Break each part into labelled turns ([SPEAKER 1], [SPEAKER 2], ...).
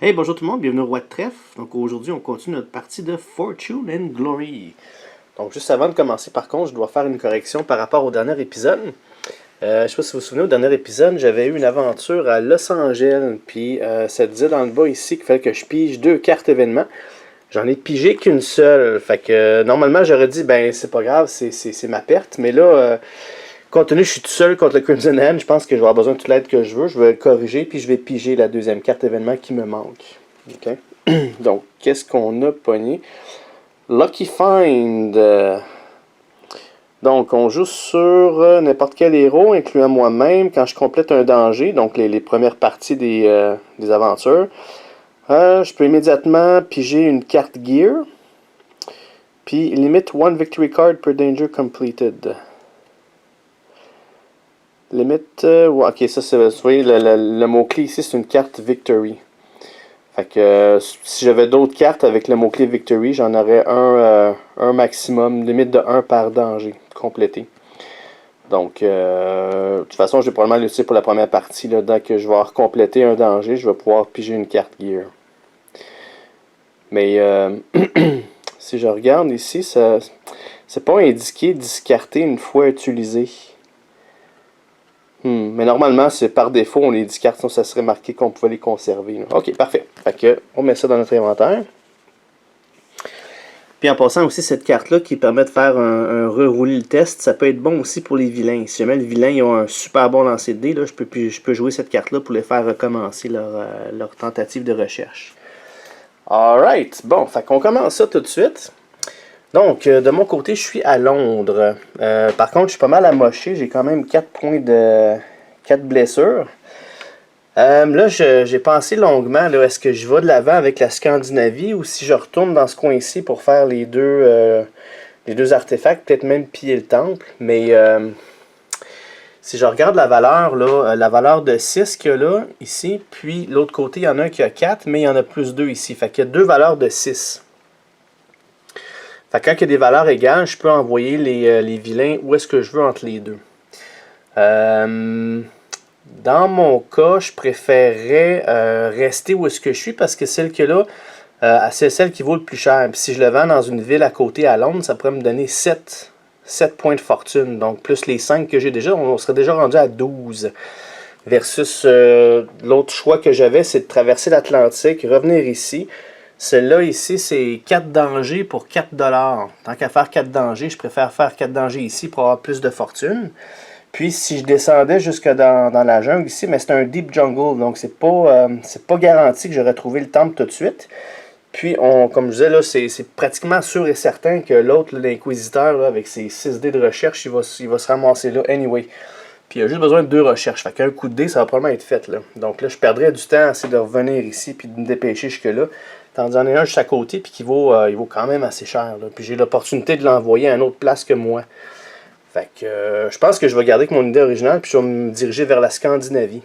[SPEAKER 1] Hey, bonjour tout le monde, bienvenue au Roi de Trèfle. Donc aujourd'hui, on continue notre partie de Fortune and Glory. Donc juste avant de commencer, par contre, je dois faire une correction par rapport au dernier épisode. Je ne sais pas si vous vous souvenez, au dernier épisode, j'avais eu une aventure à Los Angeles. Puis ça disait dans le bas ici qu'il fallait que je pige 2 cartes événements. J'en ai pigé qu'une seule. Fait que normalement, j'aurais dit, ben c'est pas grave, c'est ma perte. Mais là, compte tenu que je suis tout seul contre le Crimson Hand, je pense que je vais avoir besoin de toute l'aide que je veux. Je vais le corriger, puis je vais piger la deuxième carte événement qui me manque. OK? Donc, qu'est-ce qu'on a pogné? Lucky Find. Donc, on joue sur n'importe quel héros, incluant moi-même, quand je complète un danger, donc les premières parties des aventures. Je peux immédiatement piger une carte Gear. Puis, limit one victory card per danger completed. Limit. Ok, ça c'est. Vous voyez, le mot-clé ici, c'est une carte Victory. Fait que si j'avais d'autres cartes avec le mot-clé Victory, j'en aurais un maximum, limite de 1 par danger complété. Donc, de toute façon, je vais probablement l'utiliser pour la première partie. Là, dès que je vais avoir complété un danger, je vais pouvoir piger une carte Gear. Mais si je regarde ici, c'est pas indiqué discarter une fois utilisé. Mais normalement, c'est par défaut, on les discarte, sinon ça serait marqué qu'on pouvait les conserver. Là. Ok, parfait. Fait que, on met ça dans notre inventaire. Puis en passant aussi, cette carte-là qui permet de faire un rerouler le test, ça peut être bon aussi pour les vilains. Si jamais les vilains ils ont un super bon lancer de dés, là, je peux jouer cette carte-là pour les faire recommencer leur tentative de recherche. Alright, bon, fait qu'on commence ça tout de suite. Donc, de mon côté, je suis à Londres. Par contre, je suis pas mal amoché. J'ai quand même 4 points de 4 blessures. Là, j'ai pensé longuement, là, est-ce que je vais de l'avant avec la Scandinavie ou si je retourne dans ce coin-ci pour faire les deux artefacts, peut-être même piller le temple. Mais si je regarde la valeur, là, la valeur de 6 qu'il y a là, ici, puis l'autre côté, il y en a un qui a 4, mais il y en a plus 2 ici. Fait qu'il y a 2 valeurs de 6. Fait que quand il y a des valeurs égales, je peux envoyer les vilains où est-ce que je veux entre les deux. Dans mon cas, je préférerais rester où est-ce que je suis parce que celle que là, c'est celle qui vaut le plus cher. Puis si je le vends dans une ville à côté à Londres, ça pourrait me donner 7 points de fortune. Donc plus les 5 que j'ai déjà, on serait déjà rendu à 12. Versus l'autre choix que j'avais, c'est de traverser l'Atlantique, revenir ici. Celle-là ici, c'est 4 dangers pour 4 $. Tant qu'à faire 4 dangers, je préfère faire 4 dangers ici pour avoir plus de fortune. Puis si je descendais jusque dans la jungle ici, mais c'est un deep jungle, donc c'est pas garanti que j'aurais trouvé le temple tout de suite. Puis, comme je disais, là, c'est pratiquement sûr et certain que l'autre, l'inquisiteur, avec ses 6 dés de recherche, il va se ramasser là anyway. Puis il a juste besoin de 2 recherches. Fait qu'un coup de dé, ça va probablement être fait. Là. Donc là, je perdrais du temps à essayer de revenir ici puis de me dépêcher jusque-là. Tandis qu'il y en a un juste à côté puis il vaut quand même assez cher. Là. Puis j'ai l'opportunité de l'envoyer à une autre place que moi. Fait que je pense que je vais garder avec mon idée originale puis je vais me diriger vers la Scandinavie.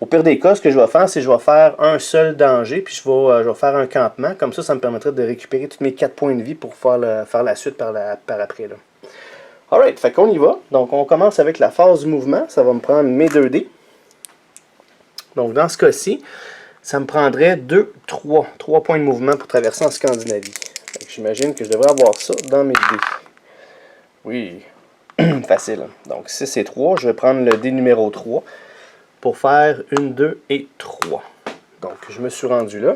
[SPEAKER 1] Au pire des cas, ce que je vais faire, c'est que je vais faire un seul danger puis je vais faire un campement. Comme ça me permettrait de récupérer tous mes 4 points de vie pour faire la suite par après. Là. Alright, fait qu'on y va. Donc on commence avec la phase du mouvement. Ça va me prendre mes 2 dés. Donc dans ce cas-ci, ça me prendrait 3 points de mouvement pour traverser en Scandinavie. J'imagine que je devrais avoir ça dans mes dés. Oui, facile. Donc 6 et 3, je vais prendre le dé numéro 3 pour faire 1, 2 et 3. Donc je me suis rendu là.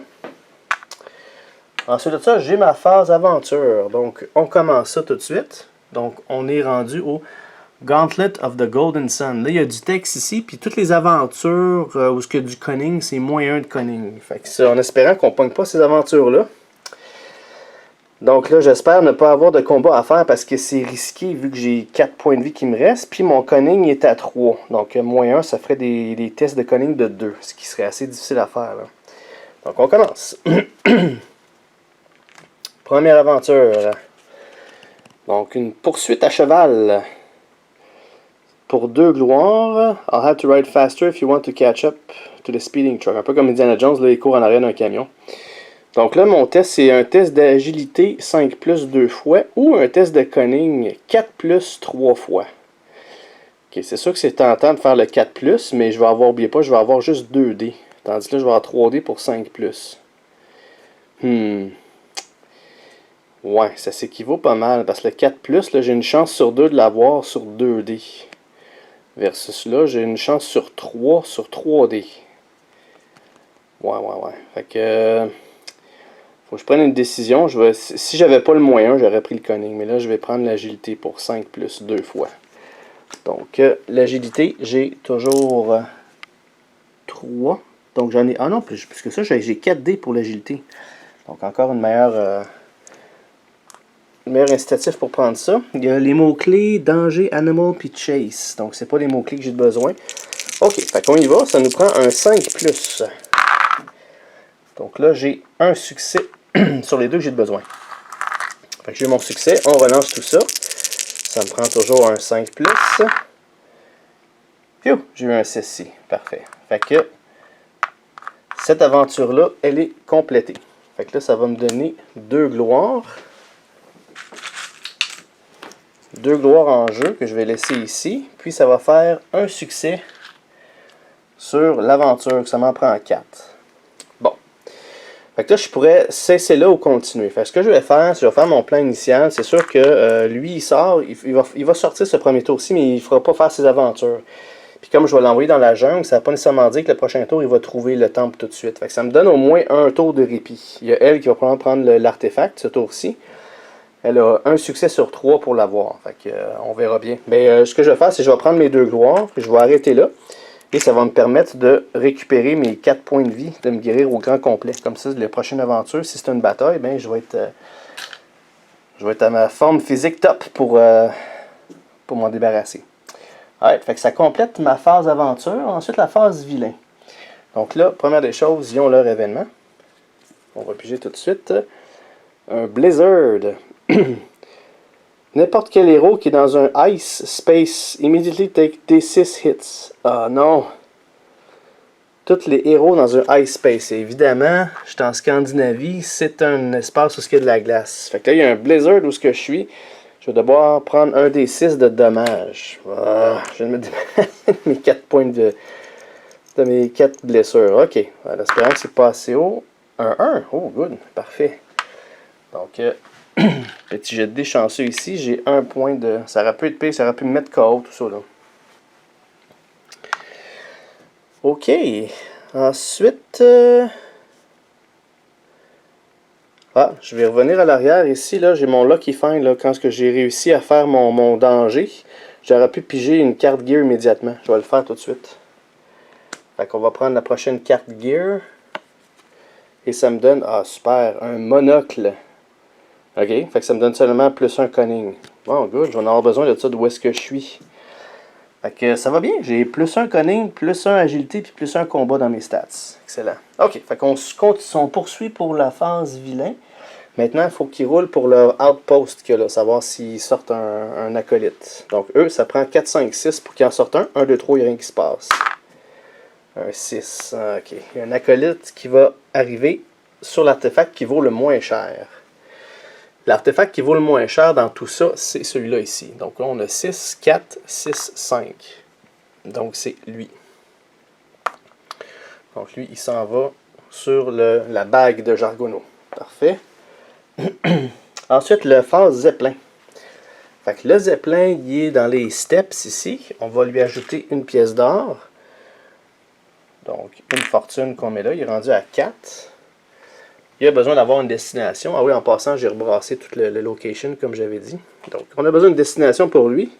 [SPEAKER 1] Ensuite de ça, j'ai ma phase aventure. Donc on commence ça tout de suite. Donc on est rendu au Gauntlet of the Golden Sun. Là, il y a du texte ici, puis toutes les aventures où il y a du cunning, c'est -1 de cunning. Fait que ça, en espérant qu'on ne pogne pas ces aventures-là. Donc là, j'espère ne pas avoir de combat à faire parce que c'est risqué vu que j'ai 4 points de vie qui me restent. Puis mon cunning est à 3. Donc -1, ça ferait des tests de cunning de 2, ce qui serait assez difficile à faire. Là. Donc on commence. Première aventure. Donc une poursuite à cheval. Pour 2 gloires, I'll have to ride faster if you want to catch up to the speeding truck. Un peu comme Indiana Jones, là, il court en arrière d'un camion. Donc là, mon test, c'est un test d'agilité 5 plus 2 fois ou un test de cunning 4 plus 3 fois. Ok, c'est sûr que c'est tentant de faire le 4 plus, mais je vais avoir, oubliez pas, je vais avoir juste 2 dés. Tandis que là, je vais avoir 3D pour 5+. Ouais, ça s'équivaut pas mal. Parce que le 4+, là, j'ai une chance sur 2 de l'avoir sur 2D. Versus là, j'ai une chance sur 3 sur 3D. Ouais. Fait que... faut que je prenne une décision. Si j'avais pas le moyen, j'aurais pris le cunning. Mais là, je vais prendre l'agilité pour 5+, 2 fois. Donc, l'agilité, j'ai toujours 3. Donc, j'en ai... Ah non, plus que ça, j'ai 4D pour l'agilité. Donc, encore une meilleure incitatif pour prendre ça. Il y a les mots-clés danger, animal, puis chase. Donc, c'est pas les mots-clés que j'ai besoin. OK, fait qu'on y va. Ça nous prend un 5+. Donc là, j'ai un succès sur les deux que j'ai besoin. Fait que j'ai mon succès. On relance tout ça. Ça me prend toujours un 5+. Phew, j'ai eu un 6 ici. Parfait. Fait que cette aventure-là, elle est complétée. Fait que là, ça va me donner 2 gloires. 2 gloires en jeu que je vais laisser ici. Puis ça va faire un succès sur l'aventure. Ça m'en prend 4. Bon. Fait que là, je pourrais cesser là ou continuer. Fait que ce que je vais faire, c'est que je vais faire mon plan initial. C'est sûr que lui, il sort. Il va sortir ce premier tour-ci, mais il ne fera pas faire ses aventures. Puis comme je vais l'envoyer dans la jungle, ça ne va pas nécessairement dire que le prochain tour, il va trouver le temple tout de suite. Fait que ça me donne au moins un tour de répit. Il y a elle qui va probablement prendre l'artefact ce tour-ci. Elle a un succès sur 3 pour l'avoir. Fait que, on verra bien. Mais ce que je vais faire, c'est que je vais prendre mes 2 gloires. Puis je vais arrêter là. Et ça va me permettre de récupérer mes 4 points de vie, de me guérir au grand complet. Comme ça, la prochaine aventure, si c'est une bataille, ben, je vais être à ma forme physique top pour m'en débarrasser. Alright, fait que ça complète ma phase aventure. Ensuite, la phase vilain. Donc là, première des choses, ils ont leur événement. On va piger tout de suite. Un Blizzard. N'importe quel héros qui est dans un ice space immediately take D6 hits. Ah non. Tous les héros dans un ice space. Et évidemment, je suis en Scandinavie, c'est un espace où il y a de la glace. Fait que là, il y a un Blizzard où ce que je suis. Je vais devoir prendre un des 6 de dommages. Ah, je viens de me débarrasser mes 4 points de mes 4 blessures. Ok. L'espérance que c'est pas assez haut. Un 1. Oh, good. Parfait. Donc, petit jet de dés chanceux ici. J'ai 1 point de... Ça aurait pu être pire, ça aurait pu me mettre KO, tout ça, là. Ok. Ensuite... Ah, je vais revenir à l'arrière. Ici, là, j'ai mon Lucky Find. Là, quand j'ai réussi à faire mon danger, j'aurais pu piger une carte gear immédiatement. Je vais le faire tout de suite. Fait qu'on va prendre la prochaine carte gear. Et ça me donne... Ah, super. Un monocle. Ok. Fait que ça me donne seulement +1 cunning. Bon, good. Je vais en avoir besoin de ça d'où est-ce que je suis. Fait que ça va bien. J'ai +1 cunning, +1 agilité, puis +1 combat dans mes stats. Excellent. Ok. Fait qu'on poursuit pour la phase vilain. Maintenant, il faut qu'ils roulent pour leur outpost qu'il y a là, savoir s'ils sortent un acolyte. Donc, eux, ça prend 4, 5, 6 pour qu'ils en sortent un. 1, 2, 3, il n'y a rien qui se passe. Un 6. Ok. Il y a un acolyte qui va arriver sur l'artefact qui vaut le moins cher. L'artefact qui vaut le moins cher dans tout ça, c'est celui-là ici. Donc là, on a 6, 4, 6, 5. Donc c'est lui. Donc lui, il s'en va sur la bague de Jargono. Parfait. Ensuite, le phase Zeppelin. Fait que le Zeppelin, il est dans les steps ici. On va lui ajouter une pièce d'or. Donc, une fortune qu'on met là. Il est rendu à 4. Il a besoin d'avoir une destination. Ah oui, en passant, j'ai rebrassé toute le location, comme j'avais dit. Donc, on a besoin d'une destination pour lui.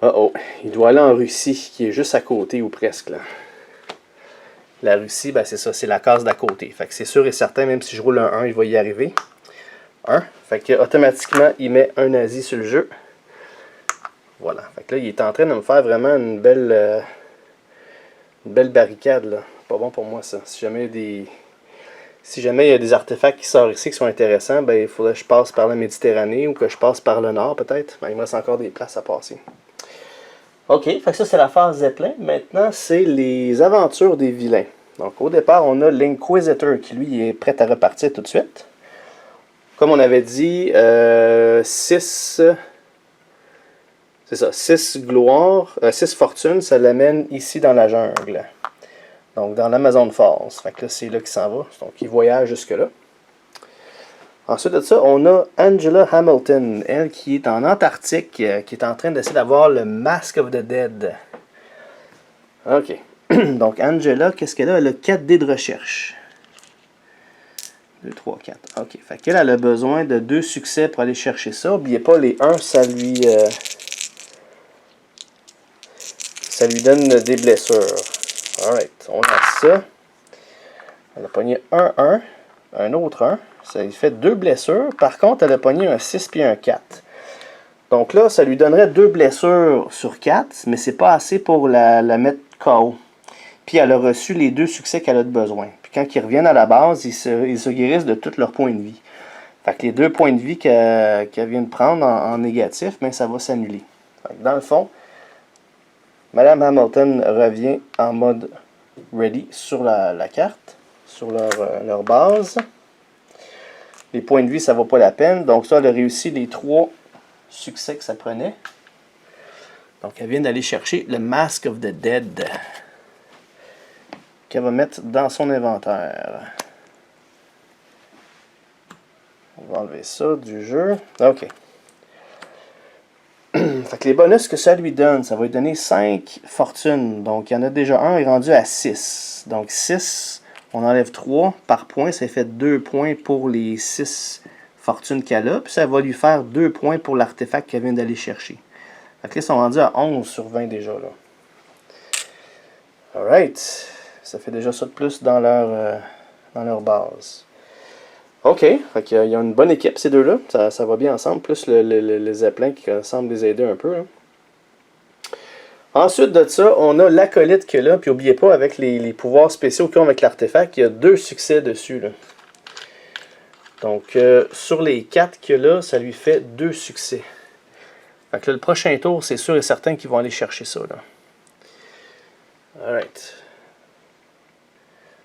[SPEAKER 1] Oh, il doit aller en Russie, qui est juste à côté, ou presque, là. La Russie, ben c'est ça, c'est la case d'à côté. Fait que c'est sûr et certain, même si je roule un 1, il va y arriver. 1. Fait que automatiquement, il met un nazi sur le jeu. Voilà. Fait que là, il est en train de me faire vraiment une belle barricade, là. Pas bon pour moi, ça. Si jamais il y a des artefacts qui sortent ici qui sont intéressants, ben, il faudrait que je passe par la Méditerranée ou que je passe par le nord, peut-être. Ben, il me reste encore des places à passer. Ok, fait que ça, c'est la phase Zeppelin. Maintenant, c'est les aventures des vilains. Donc, au départ, on a l'Inquisitor qui, lui, est prêt à repartir tout de suite. Comme on avait dit, 6... C'est ça, 6 gloires, 6 fortunes, ça l'amène ici dans la jungle. Donc, dans l'Amazon Falls. Fait que là, c'est là qu'il s'en va. Donc, il voyage jusque-là. Ensuite de ça, on a Angela Hamilton, elle qui est en Antarctique, qui est en train d'essayer d'avoir le Mask of the Dead. OK. Donc, Angela, qu'est-ce qu'elle a? Elle a 4 dés de recherche. 2, 3, 4. OK. Fait qu'elle a besoin de 2 succès pour aller chercher ça. N'oubliez pas, les 1, ça lui donne des blessures. Alright. On a ça. Elle a pogné un 1, un autre 1. Ça lui fait 2 blessures. Par contre, elle a pogné un 6 puis un 4. Donc là, ça lui donnerait 2 blessures sur 4, mais c'est pas assez pour la mettre KO. Puis elle a reçu les 2 succès qu'elle a de besoin. Puis quand ils reviennent à la base, ils se guérissent de tous leurs points de vie. Fait que les 2 points de vie qu'elle vient de prendre en négatif, ben, ça va s'annuler. Dans le fond, Mme Hamilton revient en mode ready sur la carte, sur leur base. Les points de vie, ça ne vaut pas la peine. Donc ça, elle a réussi les 3 succès que ça prenait. Donc elle vient d'aller chercher le Mask of the Dead, qu'elle va mettre dans son inventaire. On va enlever ça du jeu. OK. Fait que les bonus que ça lui donne, ça va lui donner 5 fortunes. Donc il y en a déjà un, il est rendu à 6. Donc 6... On enlève 3 par point, ça fait 2 points pour les 6 fortunes qu'elle a. Puis ça va lui faire 2 points pour l'artefact qu'elle vient d'aller chercher. Fait que là, ils sont rendus à 11 sur 20 déjà. Là. Alright. Ça fait déjà ça de plus dans leur base. OK. Fait qu'il y a une bonne équipe, ces deux-là. Ça va bien ensemble. Plus le Zeppelin qui semble les aider un peu. Là. Ensuite de ça, on a l'acolyte que là, puis n'oubliez pas, avec les pouvoirs spéciaux qu'ils ont avec l'artefact, il y a 2 succès dessus. Là. Donc, sur les 4 qu'il y a là, ça lui fait 2 succès. Fait que là, le prochain tour, c'est sûr et certain qu'ils vont aller chercher ça. Là. Alright.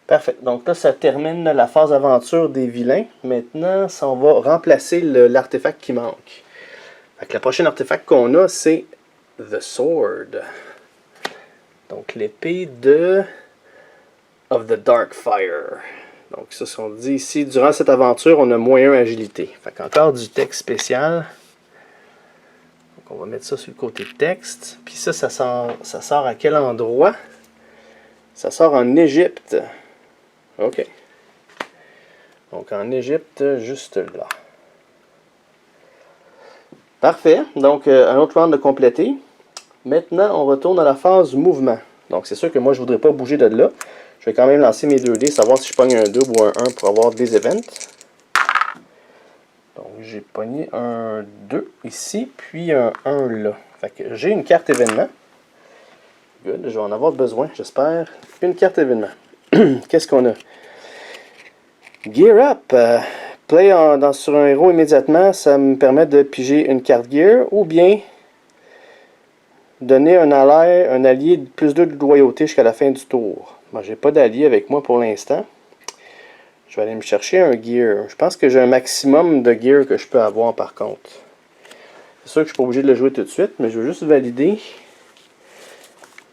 [SPEAKER 1] Parfait. Donc là, ça termine la phase aventure des vilains. Maintenant, ça, on va remplacer l'artefact qui manque. Fait que le prochain artefact qu'on a, c'est The Sword. Donc l'épée of the Dark Fire. Donc ça, on dit ici, durant cette aventure, on a -1 agilité. Fait qu'encore du texte spécial. Donc on va mettre ça sur le côté texte. Puis ça sort à quel endroit? Ça sort en Égypte. OK. Donc en Égypte, juste là. Parfait. Donc un autre round de compléter. Maintenant, on retourne à la phase mouvement. Donc, c'est sûr que moi, je ne voudrais pas bouger de là. Je vais quand même lancer mes 2 dés, savoir si je pogne un double ou un 1 pour avoir des events. Donc, j'ai pogné un 2 ici, puis un 1 là. Fait que j'ai une carte événement. Good, je vais en avoir besoin, j'espère. Une carte événement. Qu'est-ce qu'on a? Gear Up. Play sur un héros immédiatement, ça me permet de piger une carte Gear, ou bien donner un allié de plus 2 de loyauté jusqu'à la fin du tour. Moi, j'ai pas d'allié avec moi pour l'instant. Je vais aller me chercher un gear. Je pense que j'ai un maximum de gear que je peux avoir par contre. C'est sûr que je suis pas obligé de le jouer tout de suite, mais je veux juste valider.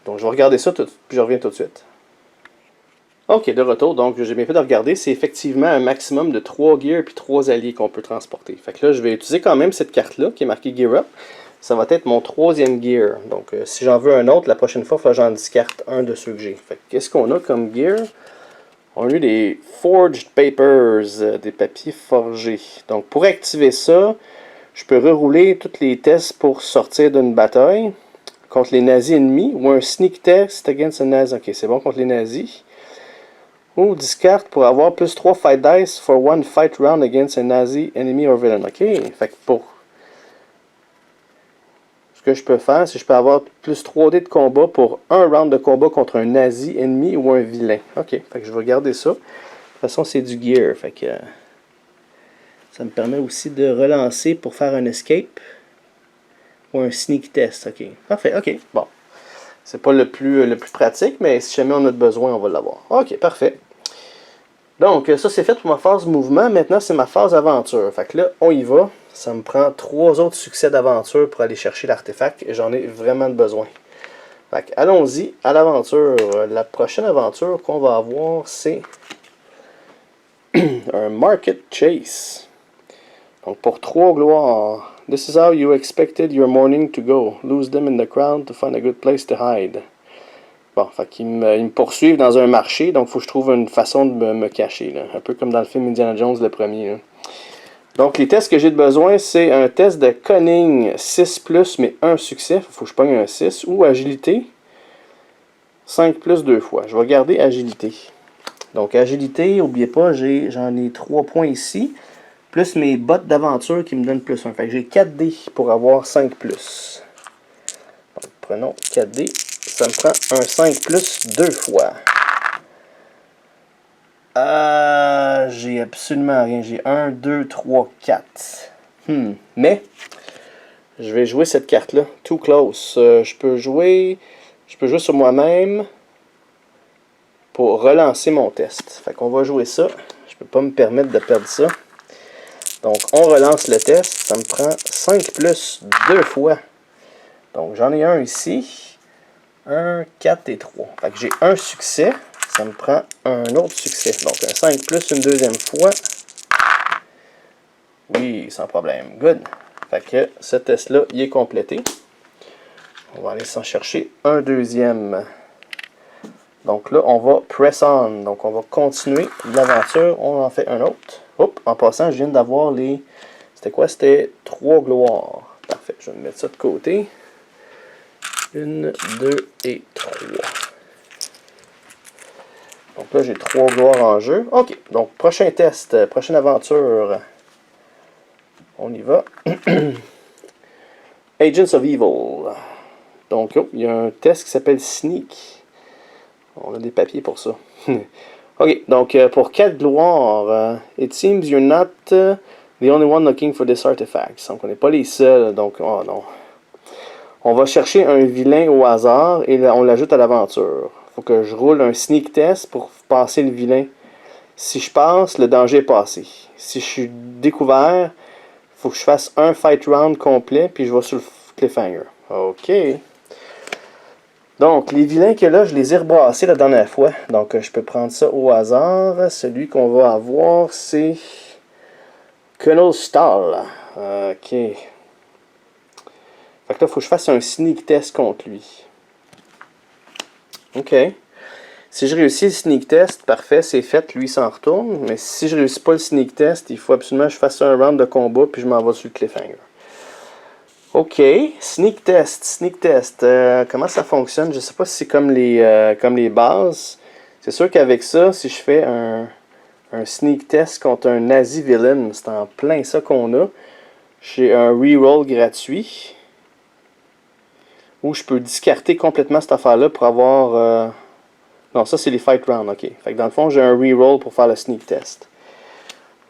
[SPEAKER 1] Donc je vais regarder ça, puis je reviens tout de suite. Ok, de retour. Donc j'ai bien fait de regarder. C'est effectivement un maximum de 3 gears puis 3 alliés qu'on peut transporter. Fait que là, je vais utiliser quand même cette carte-là qui est marquée Gear Up. Ça va être mon 3e gear. Donc, si j'en veux un autre, la prochaine fois, il faut que j'en discarte un de ceux que j'ai. Qu'est-ce qu'on a comme gear? On a eu des Forged Papers, des papiers forgés. Donc, pour activer ça, je peux rerouler tous les tests pour sortir d'une bataille contre les nazis ennemis ou un Sneak Test against a Nazi. Ok, c'est bon contre les nazis. Ou discard pour avoir plus 3 Fight Dice for 1 Fight Round against a Nazi enemy or villain. Ok, fait que pour ce que je peux faire, c'est que je peux avoir plus 3 dés de combat pour un round de combat contre un nazi ennemi ou un vilain. Ok, fait que je vais garder ça. De toute façon, c'est du gear. Fait que ça me permet aussi de relancer pour faire un escape ou un sneak test. Ok, parfait. Ok, bon. C'est pas le plus pratique, mais si jamais on a besoin, on va l'avoir. Ok, parfait. Donc, ça c'est fait pour ma phase mouvement. Maintenant, c'est ma phase aventure. Fait que là, on y va. Ça me prend 3 autres succès d'aventure pour aller chercher l'artefact et j'en ai vraiment besoin. Fait que allons-y à l'aventure. La prochaine aventure qu'on va avoir, c'est un Market Chase. Donc pour 3 gloires. This is how you expected your morning to go. Lose them in the crowd to find a good place to hide. Bon, fait qu'ils me poursuivent dans un marché, donc il faut que je trouve une façon de me cacher. Là. Un peu comme dans le film Indiana Jones, le premier. Là. Donc les tests que j'ai besoin, c'est un test de cunning 6+, mais 1 succès. Il faut que je pogne un 6. Ou agilité 5+, 2 fois. Je vais garder agilité. Donc agilité, n'oubliez pas, j'en ai 3 points ici. Plus mes bottes d'aventure qui me donnent +1. Fait que j'ai 4 dés pour avoir 5+. Donc prenons 4 dés. Ça me prend un 5+, 2 fois. J'ai absolument rien. J'ai 1, 2, 3, 4. Mais, je vais jouer cette carte-là. Too close. Je peux jouer sur moi-même pour relancer mon test. Fait qu'on va jouer ça. Je peux pas me permettre de perdre ça. Donc, on relance le test. Ça me prend 5+, 2 fois. Donc, j'en ai un ici. 1, 4 et 3. Fait que j'ai un succès. Ça me prend un autre succès. Donc, un 5+, une deuxième fois. Oui, sans problème. Good. Fait que ce test-là, il est complété. On va aller s'en chercher un deuxième. Donc là, on va press on. Donc, on va continuer l'aventure. On en fait un autre. Hop, en passant, je viens d'avoir les... C'était quoi? C'était 3 gloires. Parfait. Je vais me mettre ça de côté. 1, 2 et 3. Donc là, j'ai 3 gloires en jeu. OK. Donc, prochain test. Prochaine aventure. On y va. Agents of Evil. Donc, oh, il y a un test qui s'appelle Sneak. On a des papiers pour ça. OK. Donc, pour 4 gloires, it seems you're not the only one looking for this artifact. Donc, on n'est pas les seuls. Donc, oh non. On va chercher un vilain au hasard et on l'ajoute à l'aventure. Il faut que je roule un sneak test pour passer le vilain. Si je passe, le danger est passé. Si je suis découvert, il faut que je fasse un fight round complet, puis je vais sur le cliffhanger. OK. Donc, les vilains que là, je les ai rebrassés la dernière fois. Donc, je peux prendre ça au hasard. Celui qu'on va avoir, c'est Colonel Stahl. OK. Fait que là, il faut que je fasse un sneak test contre lui. OK. Si je réussis le sneak test, parfait, c'est fait, lui s'en retourne. Mais si je réussis pas le sneak test, il faut absolument que je fasse un round de combat, puis je m'en vais sur le cliffhanger. OK, sneak test. Comment ça fonctionne? Je sais pas si c'est comme les bases. C'est sûr qu'avec ça, si je fais un sneak test contre un nazi villain, c'est en plein ça qu'on a. J'ai un reroll gratuit. Ou je peux discarter complètement cette affaire-là pour avoir... Non, ça c'est les fight rounds, ok. Fait que dans le fond, j'ai un reroll pour faire le sneak test.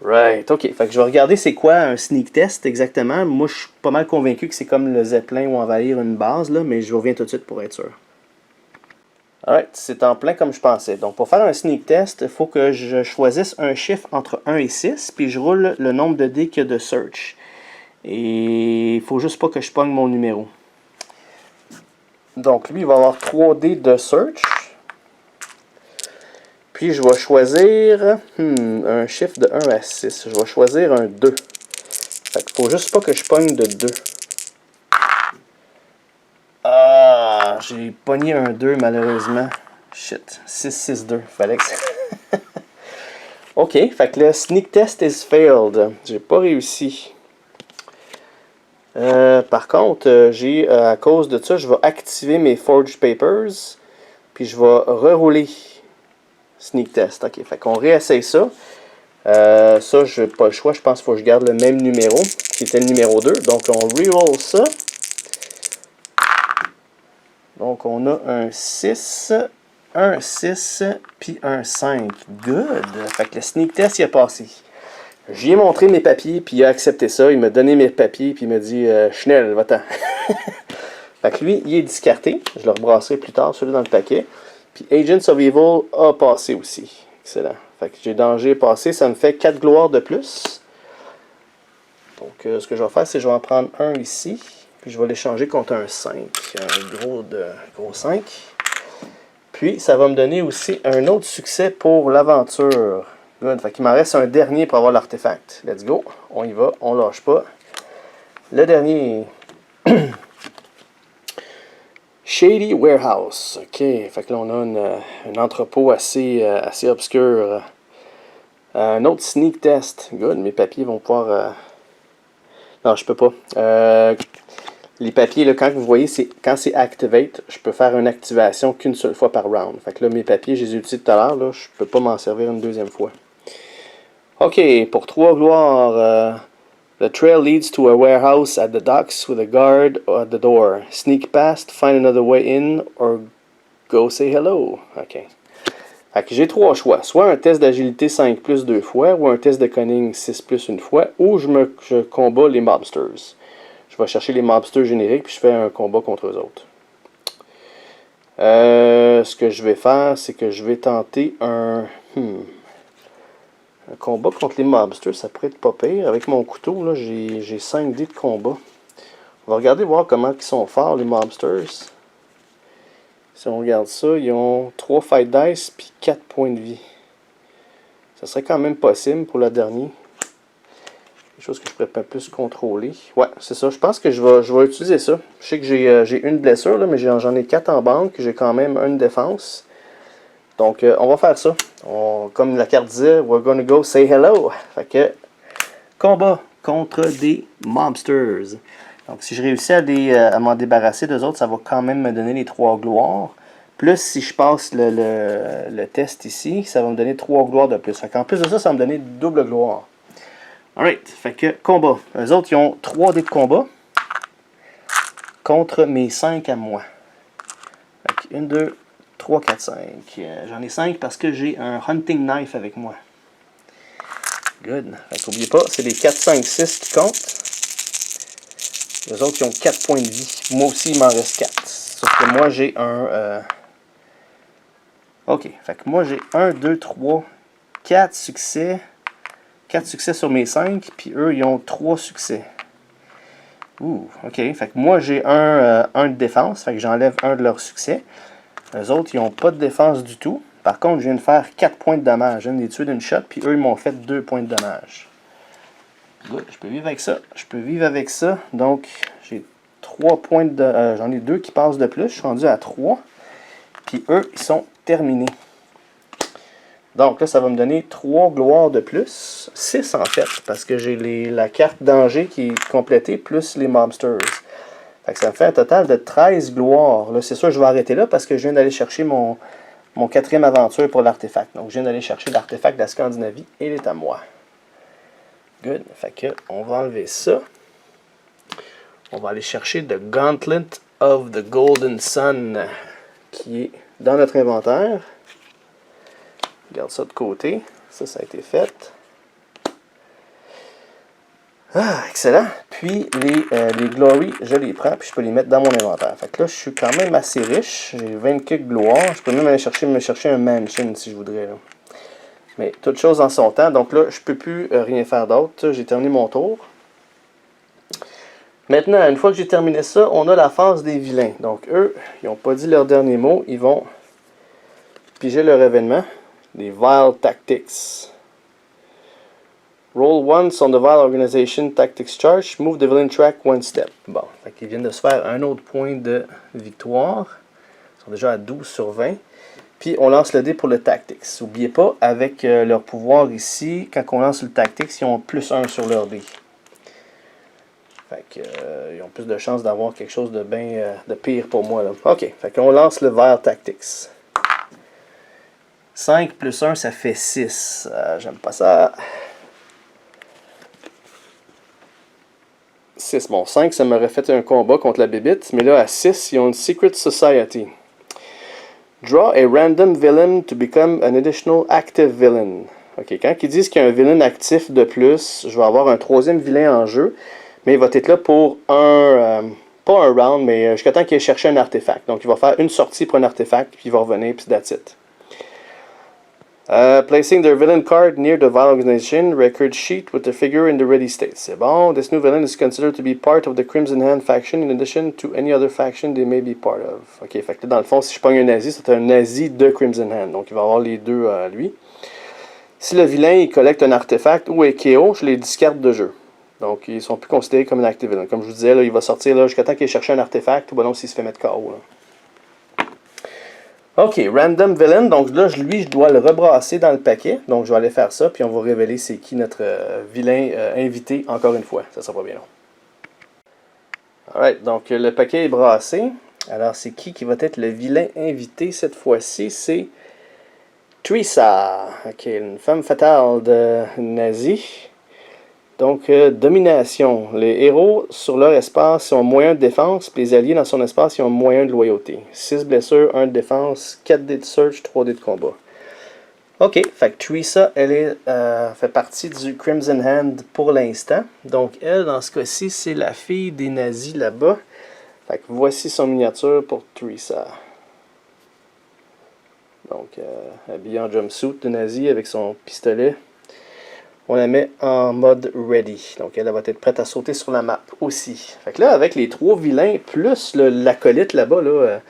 [SPEAKER 1] Right, ok. Fait que je vais regarder c'est quoi un sneak test exactement. Moi, je suis pas mal convaincu que c'est comme le Zeppelin ou envahir une base, là, mais je reviens tout de suite pour être sûr. Alright, c'est en plein comme je pensais. Donc, pour faire un sneak test, il faut que je choisisse un chiffre entre 1 et 6, puis je roule le nombre de dés qu'il y a de search. Et il faut juste pas que je pogne mon numéro. Donc, lui, il va avoir 3 dés de search. Puis, je vais choisir un chiffre de 1 à 6. Je vais choisir un 2. Fait qu'il faut juste pas que je pogne de 2. Ah, j'ai pogné un 2 malheureusement. Shit, 6, 6, 2. Fallait que ça... OK, fait que le sneak test is failed. J'ai pas réussi. Par contre, à cause de ça, je vais activer mes Forged Papers. Puis je vais rerouler sneak test. OK, fait qu'on réessaye ça. Ça, je n'ai pas le choix. Je pense qu'il faut que je garde le même numéro, qui était le numéro 2. Donc, on reroll ça. Donc, on a un 6, un 6, puis un 5. Good! Fait que le sneak test, il a passé. J'y ai montré mes papiers, puis il a accepté ça. Il m'a donné mes papiers, puis il m'a dit « Schnell, va-t'en! » Fait que lui, il est discarté. Je le rebrasserai plus tard, celui dans le paquet. Puis Agents of Evil a passé aussi. Excellent. Fait que j'ai danger passé. Ça me fait 4 gloires de plus. Donc, ce que je vais faire, c'est que je vais en prendre un ici. Puis je vais l'échanger contre un 5. Un gros 5. Puis ça va me donner aussi un autre succès pour l'aventure. Good. Fait qu'il m'en reste un dernier pour avoir l'artefact. Let's go. On y va. On lâche pas. Le dernier. Shady Warehouse. OK. Fait que là, on a un entrepôt assez obscur. Un autre sneak test. Good. Mes papiers vont pouvoir... Non, je peux pas. Les papiers, là, quand vous voyez, quand c'est activate, je peux faire une activation qu'une seule fois par round. Fait que là, mes papiers, je les ai utilisés tout à l'heure. Je peux pas m'en servir une deuxième fois. OK. Pour 3 gloires... The trail leads to a warehouse at the docks with a guard at the door. Sneak past, find another way in, or go say hello. OK. Fait que j'ai 3 choix. Soit un test d'agilité 5 plus 2 fois, ou un test de cunning 6 plus une fois, ou je combats les mobsters. Je vais chercher les mobsters génériques, puis je fais un combat contre eux autres. Ce que je vais faire, c'est que je vais tenter un combat contre les mobsters, ça pourrait être pas pire. Avec mon couteau, là, j'ai 5 dés de combat. On va regarder voir comment ils sont forts, les mobsters. Si on regarde ça, ils ont 3 fight dice puis 4 points de vie. Ça serait quand même possible pour le dernier. Quelque chose que je pourrais pas plus contrôler. Ouais, c'est ça. Je pense que je vais utiliser ça. Je sais que j'ai une blessure, là, mais j'en ai 4 en banque. J'ai quand même une défense. Donc, on va faire ça. Comme la carte disait, we're gonna go say hello. Fait que, combat contre des mobsters. Donc, si je réussis à m'en débarrasser d'eux autres, ça va quand même me donner les 3 gloires. Plus, si je passe le test ici, ça va me donner 3 gloires de plus. Fait qu'en plus de ça, ça va me donner double gloire. Alright, fait que, combat. Eux autres, ils ont 3 dés de combat contre mes 5 à moi. Fait que 1, 2, 3, 4, 5. J'en ai 5 parce que j'ai un hunting knife avec moi. Good. Fait qu'oubliez pas, c'est les 4, 5, 6 qui comptent. Les autres, ils ont 4 points de vie. Moi aussi, il m'en reste 4. Sauf que moi, j'ai un... OK. Fait que moi, j'ai 1, 2, 3, 4 succès. 4 succès sur mes 5. Puis eux, ils ont 3 succès. Ouh, OK. Fait que moi, j'ai un de défense. Fait que j'enlève un de leurs succès. Les autres, ils n'ont pas de défense du tout. Par contre, je viens de faire 4 points de dommage. Je viens de les tuer d'une shot. Puis eux, ils m'ont fait 2 points de dommage. Good. Je peux vivre avec ça. Je peux vivre avec ça. Donc, j'ai 3 points de... j'en ai 2 qui passent de plus. Je suis rendu à 3. Puis eux, ils sont terminés. Donc là, ça va me donner 3 gloires de plus. 6 en fait. Parce que j'ai la carte danger qui est complétée plus les mobsters. Fait que ça me fait un total de 13 gloires. Là, c'est sûr, je vais arrêter là parce que je viens d'aller chercher mon 4e aventure pour l'artefact. Donc, je viens d'aller chercher l'artefact de la Scandinavie et il est à moi. Good. Fait que, on va enlever ça. On va aller chercher The Gauntlet of the Golden Sun qui est dans notre inventaire. Garde ça de côté. Ça a été fait. Ah, excellent. Puis, les Glory, je les prends, puis je peux les mettre dans mon inventaire. Fait que là, je suis quand même assez riche. J'ai 24 gloires. Je peux même aller me chercher un mansion si je voudrais. Là. Mais toute chose en son temps. Donc là, je ne peux plus rien faire d'autre. J'ai terminé mon tour. Maintenant, une fois que j'ai terminé ça, on a la phase des vilains. Donc eux, ils n'ont pas dit leur dernier mot. Ils vont piger leur événement. Les Vile Tactics. Roll once on the Vile Organization Tactics Charge. Move the villain track one step. Bon, fait qu'ils viennent de se faire un autre point de victoire. Ils sont déjà à 12 sur 20. Puis on lance le dé pour le Tactics. N'oubliez pas, avec leur pouvoir ici, quand on lance le Tactics, ils ont plus 1 sur leur dé. Fait que, ils ont plus de chances d'avoir quelque chose de bien de pire pour moi. Là. OK, fait qu'on lance le Vile Tactics. 5 plus 1, ça fait 6. J'aime pas ça. 6. Bon, 5, ça m'aurait fait un combat contre la bébite. Mais là, à 6, ils ont une Secret Society. Draw a random villain to become an additional active villain. OK, quand ils disent qu'il y a un villain actif de plus, je vais avoir un 3e vilain en jeu. Mais il va être là pour pas un round, mais jusqu'à temps qu'il ait cherché un artefact. Donc, il va faire une sortie pour un artefact, puis il va revenir, puis that's it. Placing their villain card near the Vile Organization record sheet with the figure in the ready state. C'est bon. This new villain is considered to be part of the Crimson Hand faction in addition to any other faction they may be part of. Ok, fait que là, dans le fond, si je pogne un nazi, c'est un nazi de Crimson Hand. Donc il va avoir les deux à lui. Si le vilain il collecte un artefact ou un KO, je les discarte de jeu. Donc ils sont plus considérés comme un active villain. Comme je vous disais, là, il va sortir jusqu'à temps qu'il ait cherché un artefact ou ben non s'il se fait mettre KO. Là. Ok, Random Villain, donc là, lui, je dois le rebrasser dans le paquet. Donc, je vais aller faire ça, puis on va révéler c'est qui notre vilain invité, encore une fois. Ça sera pas bien long. Alright, donc le paquet est brassé. Alors, c'est qui va être le vilain invité cette fois-ci? C'est Teresa. Ok, une femme fatale de nazi. Donc, domination. Les héros sur leur espace ont moyen de défense, puis les alliés dans son espace ils ont moyen de loyauté. 6 blessures, 1 de défense, 4 dés de search, 3 dés de combat. Ok, fait que Teresa, elle fait partie du Crimson Hand pour l'instant. Donc, elle, dans ce cas-ci, c'est la fille des nazis là-bas. Fait que voici son miniature pour Teresa. Donc, habillée en jumpsuit de nazi avec son pistolet. On la met en mode ready. Donc, elle va être prête à sauter sur la map aussi. Fait que là, avec les 3 vilains, plus l'acolyte là-bas, là, ils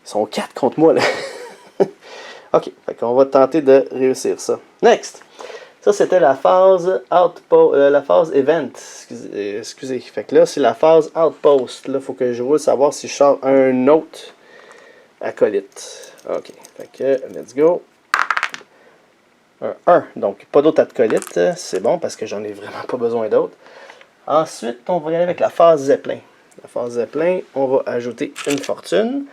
[SPEAKER 1] sont 4 contre moi. Là. Ok, fait qu'on va tenter de réussir ça. Next! Ça, c'était la phase la phase event. Excusez. Fait que là, c'est la phase outpost. Là, il faut que je roule savoir si je sors un autre acolyte. Ok, fait que, let's go. Un 1, donc pas d'autres acolytes, c'est bon parce que j'en ai vraiment pas besoin d'autres. Ensuite, on va y aller avec la phase Zeppelin. La phase Zeppelin, on va ajouter une fortune.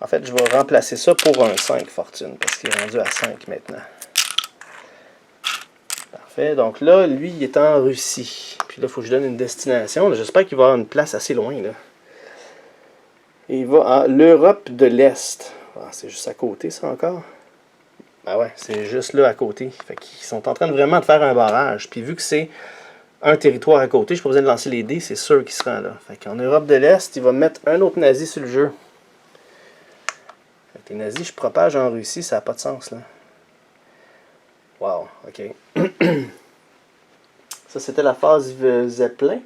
[SPEAKER 1] En fait, je vais remplacer ça pour un 5 fortune parce qu'il est rendu à 5 maintenant. Parfait, donc là, lui, il est en Russie. Puis là, il faut que je donne une destination. J'espère qu'il va avoir une place assez loin. Là. Et il va en l'Europe de l'Est. Ah, c'est juste à côté, ça encore. Ben ouais, c'est juste là à côté. Fait qu'ils sont en train de vraiment de faire un barrage. Puis vu que c'est un territoire à côté, je n'ai pas besoin de lancer les dés, c'est sûr qu'il se rend là. Fait qu'en Europe de l'Est, il va mettre un autre nazi sur le jeu. Fait que les nazis, je propage en Russie, ça n'a pas de sens là. Wow, ok. Ça, c'était la phase Zeppelin.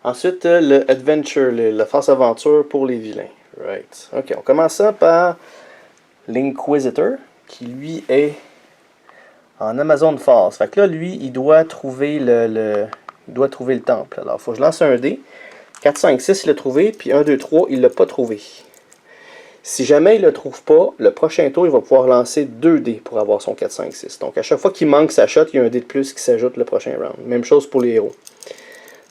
[SPEAKER 1] Ensuite, le Adventure, la phase aventure pour les vilains. Right. Ok, on commence ça par l'Inquisitor, qui lui est en Amazon Force. Fait que là, lui, il doit trouver le temple. Alors, il faut que je lance un dé. 4, 5, 6, il l'a trouvé. Puis 1, 2, 3, il ne l'a pas trouvé. Si jamais il ne le trouve pas, le prochain tour, il va pouvoir lancer 2 dés pour avoir son 4, 5, 6. Donc, à chaque fois qu'il manque sa shot, il y a un dé de plus qui s'ajoute le prochain round. Même chose pour les héros.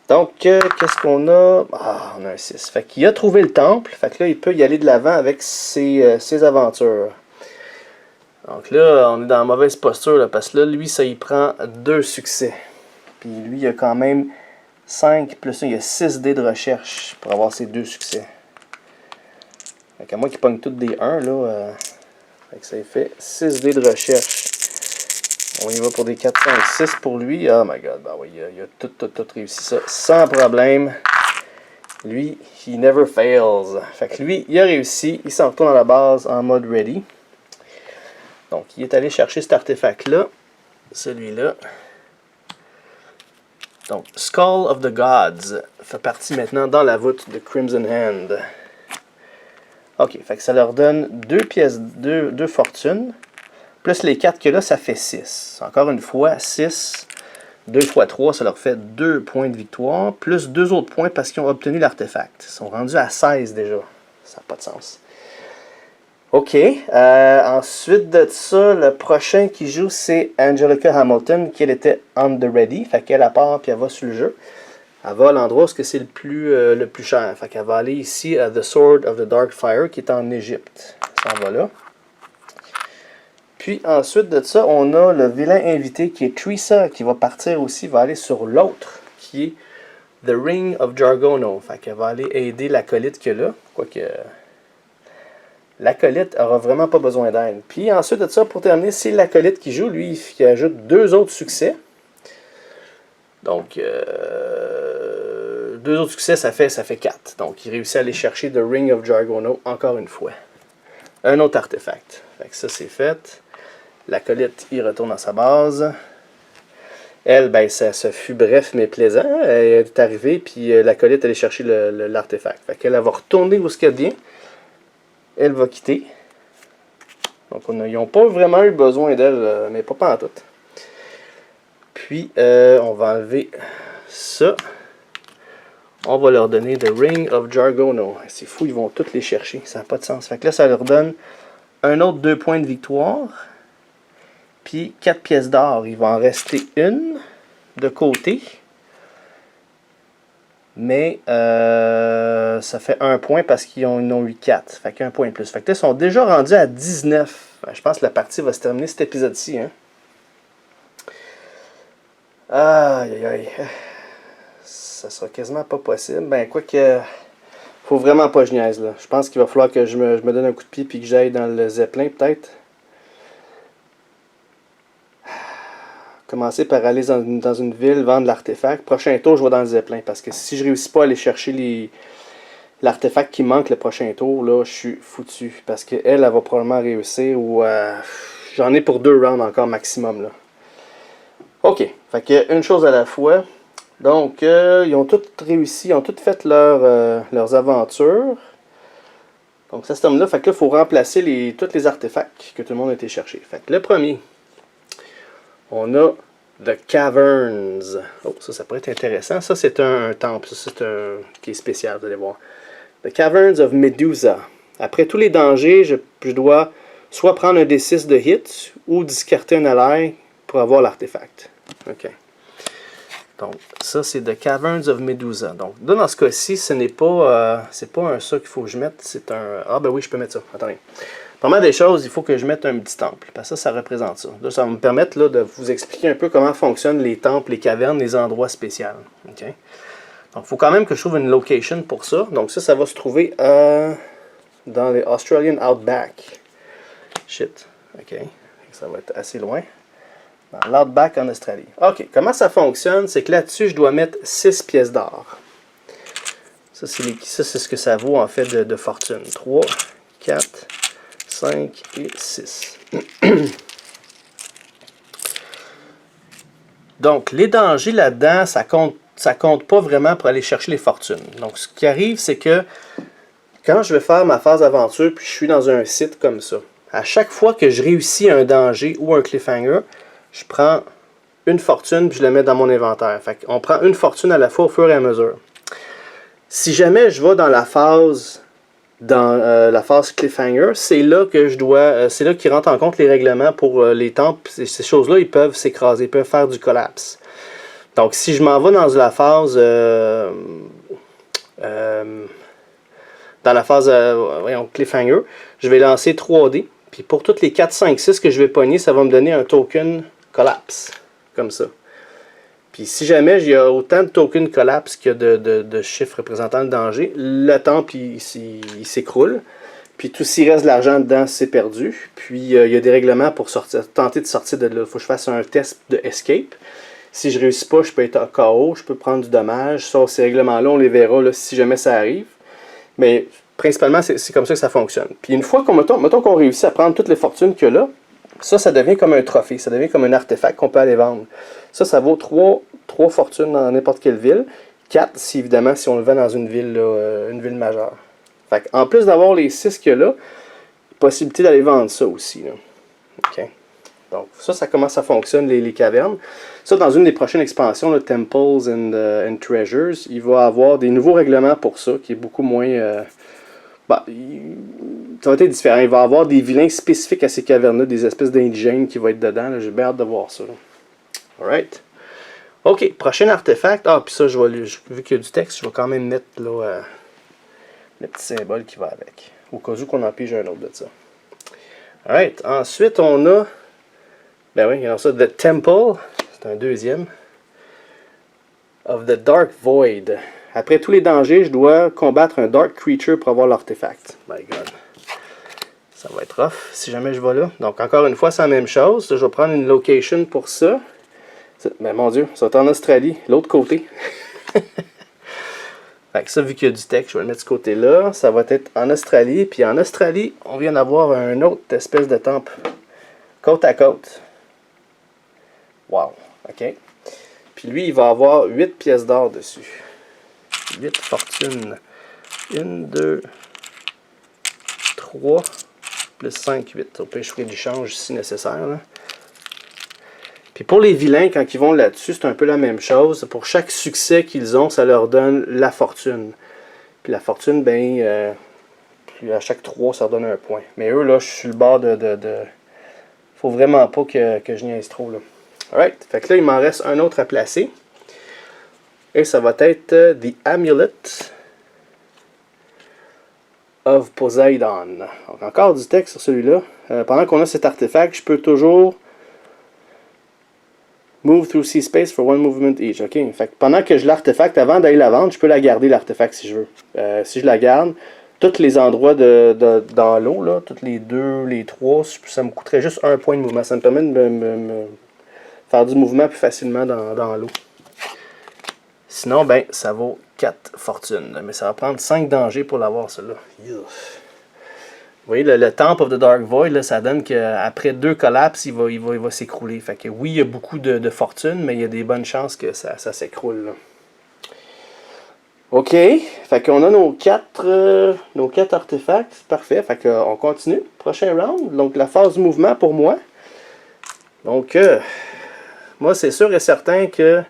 [SPEAKER 1] Donc, qu'est-ce qu'on a? Ah, on a un 6. Fait qu'il a trouvé le temple. Fait que là, il peut y aller de l'avant avec ses aventures. Donc là, on est dans la mauvaise posture, là, parce que là, lui, ça y prend 2 succès. Puis lui, il a quand même 5 plus 1, il y a 6 dés de recherche pour avoir ces 2 succès. Fait qu'à moi qui pogne toutes des 1, là, fait que ça fait 6 dés de recherche. On y va pour des 4, 5, 6 pour lui. Oh my god, ben oui, il a tout réussi ça sans problème. Lui, he never fails. Fait que lui, il a réussi, il s'en retourne à la base en mode ready. Donc, il est allé chercher cet artefact-là, celui-là. Donc, Skull of the Gods fait partie maintenant dans la voûte de Crimson Hand. Ok, fait que ça leur donne 2 pièces, 2 fortunes, plus les 4 que là, ça fait 6. Encore une fois, 6, 2 x 3, ça leur fait 2 points de victoire, plus 2 autres points parce qu'ils ont obtenu l'artefact. Ils sont rendus à 16 déjà. Ça n'a pas de sens. Ok, ensuite de ça, le prochain qui joue, c'est Angelica Hamilton, qui elle était on the ready, fait qu'elle à part, puis elle va sur le jeu. Elle va à l'endroit où c'est le plus cher, fait qu'elle va aller ici à The Sword of the Dark Fire, qui est en Égypte. Ça en va là. Puis ensuite de ça, on a le vilain invité, qui est Teresa, qui va partir aussi, va aller sur l'autre, qui est The Ring of Jargono, fait qu'elle va aller aider l'acolyte qu'il y a là, quoique... L'acolyte aura vraiment pas besoin d'aide. Puis ensuite de ça, pour terminer, c'est l'acolyte qui joue, lui, qui ajoute 2 autres succès. Donc, 2 autres succès, ça fait 4. Donc, il réussit à aller chercher The Ring of Jargono encore une fois. Un autre artefact. Fait que ça, c'est fait. L'acolyte, il retourne à sa base. Elle, ben, ça fut bref mais plaisant. Elle est arrivée, puis l'acolyte allait chercher l'artefact. Fait qu'elle va retourner où ce qu'elle vient. Elle va quitter. Donc, ils n'ont pas vraiment eu besoin d'elle, mais pas en tout. Puis, on va enlever ça. On va leur donner The Ring of Jargono. C'est fou, ils vont tous les chercher. Ça n'a pas de sens. Fait que là, ça leur donne un autre 2 points de victoire. Puis 4 pièces d'or. Il va en rester une de côté. Mais ça fait 1 point parce qu'ils en ont eu 4. Fait qu'un point de plus. Fait que là, ils sont déjà rendus à 19. Je pense que la partie va se terminer cet épisode-ci. Hein? Aïe aïe aïe. Ça sera quasiment pas possible. Ben, quoi que. Faut vraiment pas que je niaise, là. Je pense qu'il va falloir que je me donne un coup de pied puis que j'aille dans le Zeppelin, peut-être. Commencer par aller dans une ville, vendre l'artefact. Prochain tour, je vais dans le Zeppelin. Parce que si je réussis pas à aller chercher l'artefact qui manque le prochain tour, là, je suis foutu. Parce qu'elle, elle va probablement réussir. Ou j'en ai pour 2 rounds encore maximum, là. Ok. Fait que une chose à la fois. Donc, ils ont tous réussi, ils ont tous fait leurs aventures. Donc, ça se termine là. Fait que là, il faut remplacer tous les artefacts que tout le monde a été chercher. Fait que le premier, on a The Caverns. Oh, ça pourrait être intéressant. Ça, c'est un temple. Ça, c'est un qui est spécial, vous allez voir. The Caverns of Medusa. Après tous les dangers, je dois soit prendre un D6 de hit ou discarter un ally pour avoir l'artefact. OK. Donc, ça, c'est The Caverns of Medusa. Donc, là, dans ce cas-ci, ce n'est pas, c'est pas un ça qu'il faut que je mette. C'est un... Ah, ben oui, je peux mettre ça. Attendez. Parmi des choses, il faut que je mette un petit temple. Parce que ça représente ça. Là, ça va me permettre là, de vous expliquer un peu comment fonctionnent les temples, les cavernes, les endroits spéciaux. OK? Donc, il faut quand même que je trouve une location pour ça. Donc, ça va se trouver dans les Australian Outback. Shit. OK. Ça va être assez loin. Dans l'Outback en Australie. OK, comment ça fonctionne? C'est que là-dessus, je dois mettre 6 pièces d'or. Ça, c'est ce que ça vaut en fait de fortune. 3, 4, 5 et 6. Donc, les dangers là-dedans, ça compte pas vraiment pour aller chercher les fortunes. Donc, ce qui arrive, c'est que quand je vais faire ma phase d'aventure, puis je suis dans un site comme ça, à chaque fois que je réussis un danger ou un cliffhanger, je prends une fortune puis je la mets dans mon inventaire. Fait qu'on prend une fortune à la fois au fur et à mesure. Si jamais je vais dans la phase cliffhanger, c'est là que je dois, c'est là qu'ils rentrent en compte les règlements pour les temples. Ces choses-là, ils peuvent s'écraser, ils peuvent faire du collapse. Donc si je m'en vais dans la phase cliffhanger, je vais lancer 3D. Puis pour toutes les 4, 5, 6 que je vais pogner, ça va me donner un token collapse, comme ça. Puis si jamais il y a autant de tokens collapse qu'il y a de chiffres représentant le danger, le temple il s'écroule. Puis tout s'il reste de l'argent dedans, c'est perdu. Puis il y a des règlements pour tenter de sortir de là. Il faut que je fasse un test de escape. Si je ne réussis pas, je peux être en KO, je peux prendre du dommage. Ça, ces règlements-là, on les verra là, si jamais ça arrive. Mais principalement, c'est comme ça que ça fonctionne. Puis une fois mettons qu'on réussit à prendre toutes les fortunes qu'il y a là, ça devient comme un trophée, ça devient comme un artefact qu'on peut aller vendre. Ça vaut 3 fortunes dans n'importe quelle ville. 4, si évidemment, si on le vend dans une ville majeure. Fait en plus d'avoir les 6 qu'il y a là, possibilité d'aller vendre ça aussi. Là. OK. Donc, ça comment ça fonctionne, les cavernes. Ça, dans une des prochaines expansions, le Temples and Treasures, il va avoir des nouveaux règlements pour ça, qui est beaucoup moins... ça va être différent. Il va y avoir des vilains spécifiques à ces cavernes-là, des espèces d'indigènes qui vont être dedans. J'ai bien hâte de voir ça. Alright. OK, prochain artefact. Ah, puis ça, vu qu'il y a du texte, je vais quand même mettre là, le petit symbole qui va avec. Au cas où qu'on en pige un autre de ça. Alright. Ensuite, on a... Ben oui, il y a ça, The Temple. C'est un deuxième. Of the Dark Void. Après tous les dangers, je dois combattre un Dark Creature pour avoir l'artefact. My God. Ça va être rough si jamais je vais là. Donc, encore une fois, c'est la même chose. Je vais prendre une location pour ça. Mais mon Dieu, ça va être en Australie, l'autre côté. Fait que ça, vu qu'il y a du texte, je vais le mettre de ce côté-là. Ça va être en Australie. Puis en Australie, on vient d'avoir un autre espèce de temple côte à côte. Wow, ok. Puis lui, il va avoir 8 pièces d'or dessus. 8 fortunes. 1, 2, 3, plus 5, 8. Au pire, je ferai du change si nécessaire. Là. Puis pour les vilains, quand ils vont là-dessus, c'est un peu la même chose. Pour chaque succès qu'ils ont, ça leur donne la fortune. Puis la fortune, ben, puis à chaque 3, ça leur donne un point. Mais eux, là, je suis sur le bord de... Faut vraiment pas que je niaise trop, là. Alright, fait que là, il m'en reste un autre à placer. Et ça va être The Amulet of Poseidon. Donc, encore du texte sur celui-là. Pendant qu'on a cet artefact, je peux toujours move through sea space for one movement each. Ok, fait que pendant que je l'artefact, avant d'aller la vendre, je peux la garder l'artefact si je veux. Si je la garde, tous les endroits dans l'eau, là, tous les 2, les 3, ça me coûterait juste un point de mouvement. Ça me permet de me faire du mouvement plus facilement dans l'eau. Sinon, ben, ça vaut 4 fortunes. Mais ça va prendre 5 dangers pour l'avoir, celui-là. Vous voyez, le Temple of the Dark Void, là, ça donne qu'après 2 collapses, il va s'écrouler. Fait que oui, il y a beaucoup de fortune, mais il y a des bonnes chances que ça s'écroule. OK. Fait qu'on a nos 4 artefacts. Parfait. Fait qu'on continue. Prochain round. Donc, la phase mouvement pour moi. Donc, moi, c'est sûr et certain que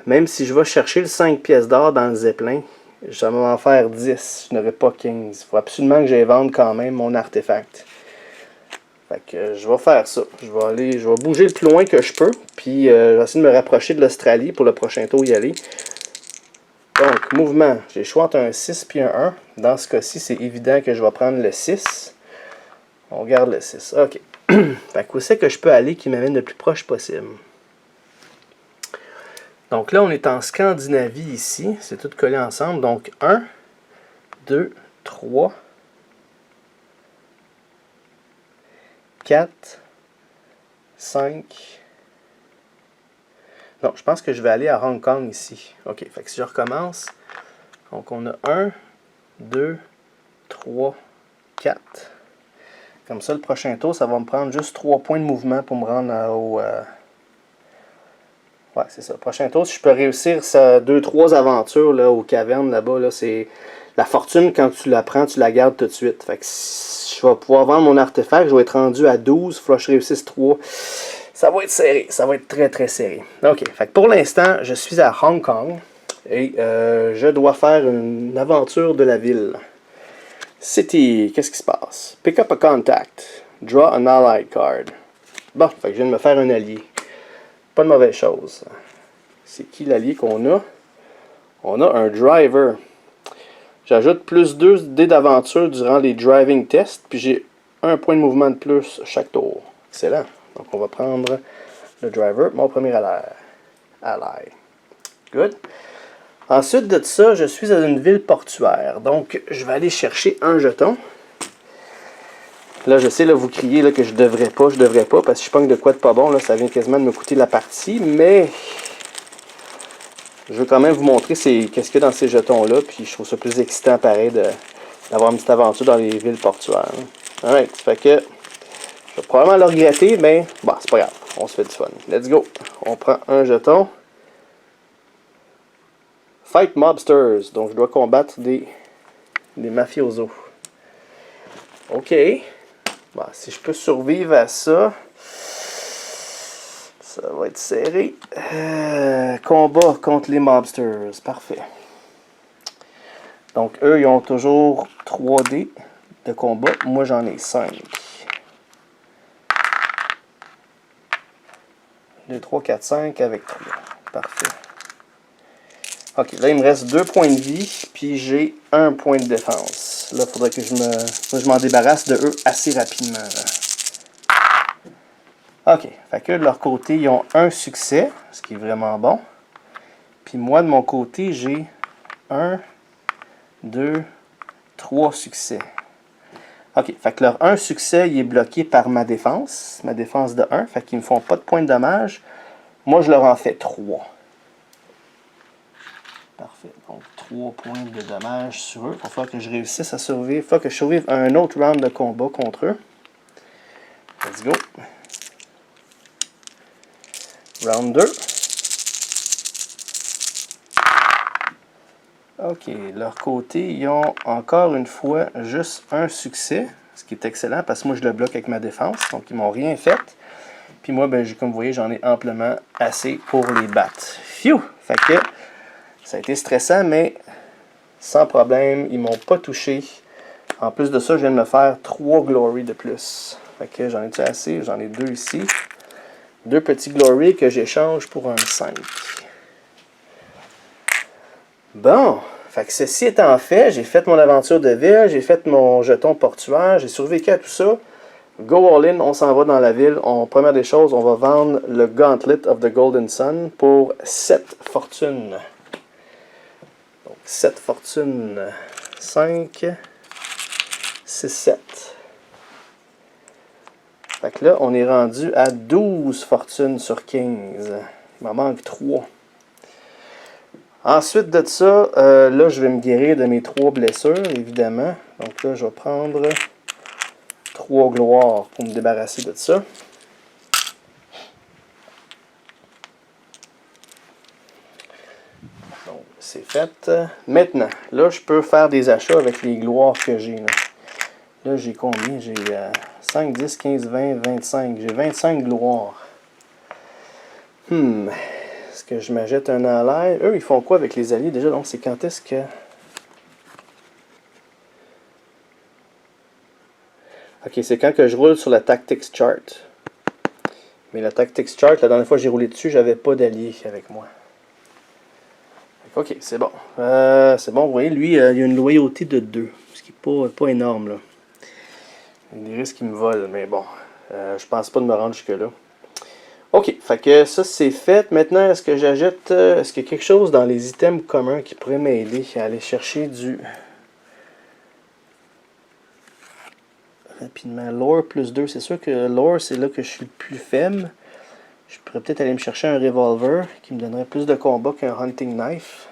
[SPEAKER 1] même si je vais chercher le 5 pièces d'or dans le zeppelin, je vais m'en faire 10. Je n'aurai pas 15. Il faut absolument que j'aille vendre quand même mon artefact. Fait que je vais faire ça. Je vais bouger le plus loin que je peux. Puis, je vais essayer de me rapprocher de l'Australie pour le prochain tour y aller. Donc, mouvement. J'ai le choix entre un 6 et un 1. Dans ce cas-ci, c'est évident que je vais prendre le 6. On garde le 6. OK. Fait que où c'est que je peux aller qui m'amène le plus proche possible? Donc là, on est en Scandinavie ici. C'est tout collé ensemble. Donc 1, 2, 3, 4, 5. Non, je pense que je vais aller à Hong Kong ici. OK, fait que si je recommence, donc on a 1, 2, 3, 4. Comme ça, le prochain tour, ça va me prendre juste 3 points de mouvement pour me rendre au... Ouais, c'est ça. Le prochain tour, si je peux réussir 2-3 aventures là, aux cavernes là-bas, là, c'est la fortune, quand tu la prends, tu la gardes tout de suite. Fait que si je vais pouvoir vendre mon artefact, je vais être rendu à 12, il faut que je réussisse 3. Ça va être serré. Ça va être très très serré. OK. Fait que pour l'instant, je suis à Hong Kong et je dois faire une aventure de la ville. City, qu'est-ce qui se passe? Pick up a contact. Draw an allied card. Bon, fait que je viens de me faire un allié. Pas de mauvaise chose. C'est qui l'allié qu'on a? On a un driver. J'ajoute plus 2 dés d'aventure durant les driving tests, puis j'ai un point de mouvement de plus chaque tour. Excellent. Donc on va prendre le driver, mon premier ally. Good. Ensuite de ça, je suis dans une ville portuaire. Donc je vais aller chercher un jeton. Là, je sais, là, vous criez là, que je devrais pas, parce que je pogne de quoi de pas bon, là, ça vient quasiment de me coûter la partie, mais je veux quand même vous montrer qu'est-ce qu'il y a dans ces jetons-là, puis je trouve ça plus excitant, pareil, d'avoir une petite aventure dans les villes portuaires. Alright, fait que je vais probablement le regretter, mais bon, c'est pas grave, on se fait du fun. Let's go! On prend un jeton. Fight mobsters, donc je dois combattre des mafiosos. OK. Bon, si je peux survivre à ça, ça va être serré. Combat contre les mobsters. Parfait. Donc, eux, ils ont toujours 3 dés de combat. Moi, j'en ai 5. 2, 3, 4, 5 avec 3. Parfait. Ok, là, il me reste 2 points de vie, puis j'ai 1 point de défense. Là, il faudrait que je m'en débarrasse de eux assez rapidement. Là. Ok, fait que de leur côté, ils ont un succès, ce qui est vraiment bon. Puis moi, de mon côté, j'ai 1, 2, 3 succès. Ok, fait que leur 1 succès, il est bloqué par ma défense de 1, fait qu'ils ne me font pas de points de dommage. Moi, je leur en fais 3. Parfait. Donc, 3 points de dommage sur eux. Il va falloir que je réussisse à survivre. Il va falloir que je survive un autre round de combat contre eux. Let's go. Round 2. OK, leur côté, ils ont encore une fois juste un succès, ce qui est excellent parce que moi je le bloque avec ma défense, donc ils m'ont rien fait. Puis moi, ben, comme vous voyez, j'en ai amplement assez pour les battre. Phew! Fait que ça a été stressant, mais sans problème, ils m'ont pas touché. En plus de ça, je viens de me faire 3 Glory de plus. Fait que j'en ai-tu assez? J'en ai 2 ici. 2 petits Glory que j'échange pour un 5. Bon, fait que ceci étant fait, j'ai fait mon aventure de ville, j'ai fait mon jeton portuaire, j'ai survécu à tout ça. Go all in, on s'en va dans la ville. Première des choses, on va vendre le Gauntlet of the Golden Sun pour 7 fortunes. Donc 7 fortunes, 5, 6, 7. Fait que là, on est rendu à 12 fortunes sur 15. Il m'en manque 3. Ensuite de ça, là, je vais me guérir de mes 3 blessures, évidemment. Donc là, je vais prendre 3 gloires pour me débarrasser de ça. Donc, c'est fait. Maintenant, là, je peux faire des achats avec les gloires que j'ai. Là, j'ai combien? J'ai 5, 10, 15, 20, 25. J'ai 25 gloires. Est-ce que je m'achète un ally? Eux, ils font quoi avec les alliés déjà? Donc, c'est quand est-ce que... Ok, c'est quand que je roule sur la Tactics Chart. Mais la Tactics Chart, la dernière fois que j'ai roulé dessus, j'avais pas d'alliés avec moi. Ok, c'est bon. C'est bon, vous voyez, lui, il a une loyauté de 2. Ce qui n'est pas énorme, là. Il y a des risques qu'il me vole, mais bon. Je pense pas de me rendre jusque-là. Ok, fait que ça c'est fait. Maintenant, est-ce que j'achète... est-ce qu'il y a quelque chose dans les items communs qui pourrait m'aider à aller chercher du... Rapidement, lore plus 2. C'est sûr que lore, c'est là que je suis le plus faible. Je pourrais peut-être aller me chercher un revolver qui me donnerait plus de combat qu'un hunting knife.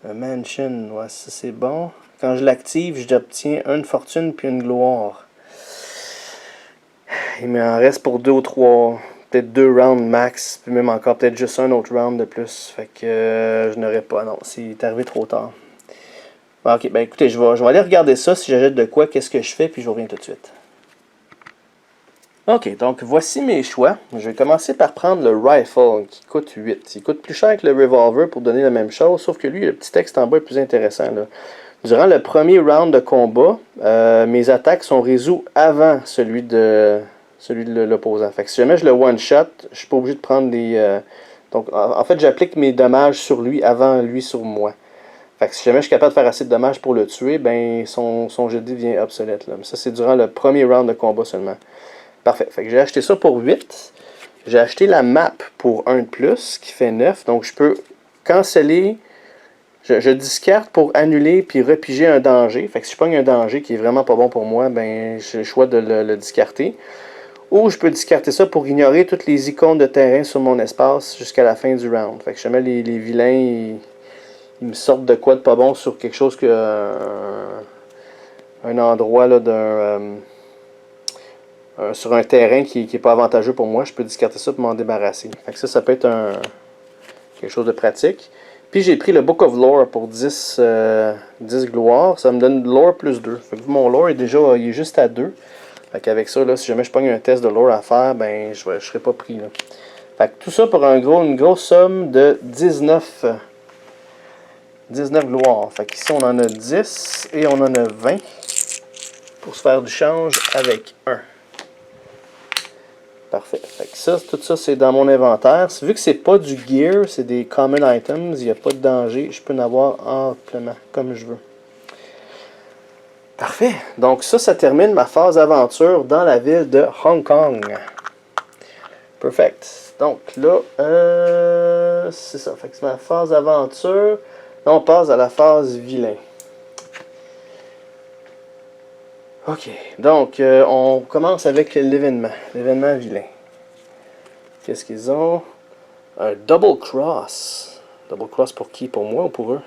[SPEAKER 1] Un mansion, ouais, ça c'est bon. Quand je l'active, j'obtiens une fortune puis une gloire. Il m'en reste pour 2 ou 3, peut-être 2 rounds max, puis même encore peut-être juste un autre round de plus. Fait que je n'aurais pas, non, c'est arrivé trop tard. Ok, ben écoutez, je vais aller regarder ça, si j'achète de quoi, qu'est-ce que je fais, puis je reviens tout de suite. Ok, donc voici mes choix. Je vais commencer par prendre le rifle qui coûte 8. Il coûte plus cher que le revolver pour donner la même chose, sauf que lui, le petit texte en bas est plus intéressant. Là. Durant le premier round de combat, mes attaques sont résolues avant celui de l'opposant. Fait que si jamais je le one-shot, je suis pas obligé de prendre des... donc, en fait, j'applique mes dommages sur lui avant lui sur moi. Fait que si jamais je suis capable de faire assez de dommages pour le tuer, ben son jet de dés devient obsolète. Là. Mais ça, c'est durant le premier round de combat seulement. Parfait. Fait que j'ai acheté ça pour 8. J'ai acheté la map pour 1 de plus, qui fait 9. Donc, je peux canceller... Je discarte pour annuler puis repiger un danger. Fait que si je pogne un danger qui est vraiment pas bon pour moi, ben j'ai le choix de le discarter. Ou je peux discarter ça pour ignorer toutes les icônes de terrain sur mon espace jusqu'à la fin du round. Fait que jamais les vilains ils me sortent de quoi de pas bon sur quelque chose que un endroit là sur un terrain qui est pas avantageux pour moi, je peux discarter ça pour m'en débarrasser. Fait que ça peut être quelque chose de pratique. Puis j'ai pris le Book of Lore pour 10 gloires. Ça me donne Lore plus 2. Fait que mon Lore est déjà il est juste à 2. Fait qu'avec ça, là, si jamais je pogne un test de Lore à faire, ben je serai pas pris. Là. Fait que tout ça pour une grosse somme de 19 gloires. Fait qu'ici on en a 10 et on en a 20 pour se faire du change avec 1. Parfait. Fait que ça, tout ça, c'est dans mon inventaire. Vu que c'est pas du gear, c'est des common items, il n'y a pas de danger. Je peux en avoir amplement, comme je veux. Parfait. Donc ça termine ma phase aventure dans la ville de Hong Kong. Perfect. Donc là, c'est ça. Fait que c'est ma phase aventure. Là, on passe à la phase vilain. Ok, donc on commence avec l'événement vilain. Qu'est-ce qu'ils ont? Un double cross. Double cross pour qui? Pour moi ou pour eux?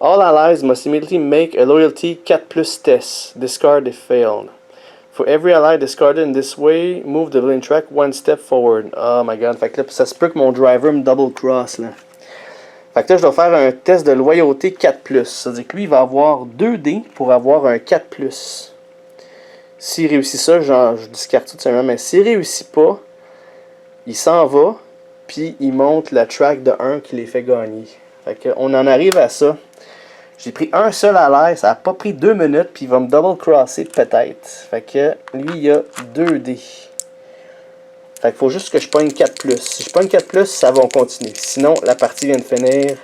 [SPEAKER 1] All allies must immediately make a loyalty 4+ test. Discard if failed. For every ally discarded in this way, move the villain track one step forward. Oh my god. Fait que là, ça se peut que mon driver me double cross là. Fait que là, je dois faire un test de loyauté 4+. C'est-à-dire que lui, il va avoir 2 dés pour avoir un 4+. S'il réussit ça, genre, je discarte tout simplement. Mais s'il réussit pas, il s'en va, puis il monte la track de 1 qui les fait gagner. Fait que on en arrive à ça. J'ai pris un seul à l'air, ça a pas pris 2 minutes, puis il va me double crosser peut-être. Fait que lui, il a 2 dés. Fait qu'il faut juste que je pogne 4+. Si je pogne 4+, ça va continuer. Sinon, la partie vient de finir.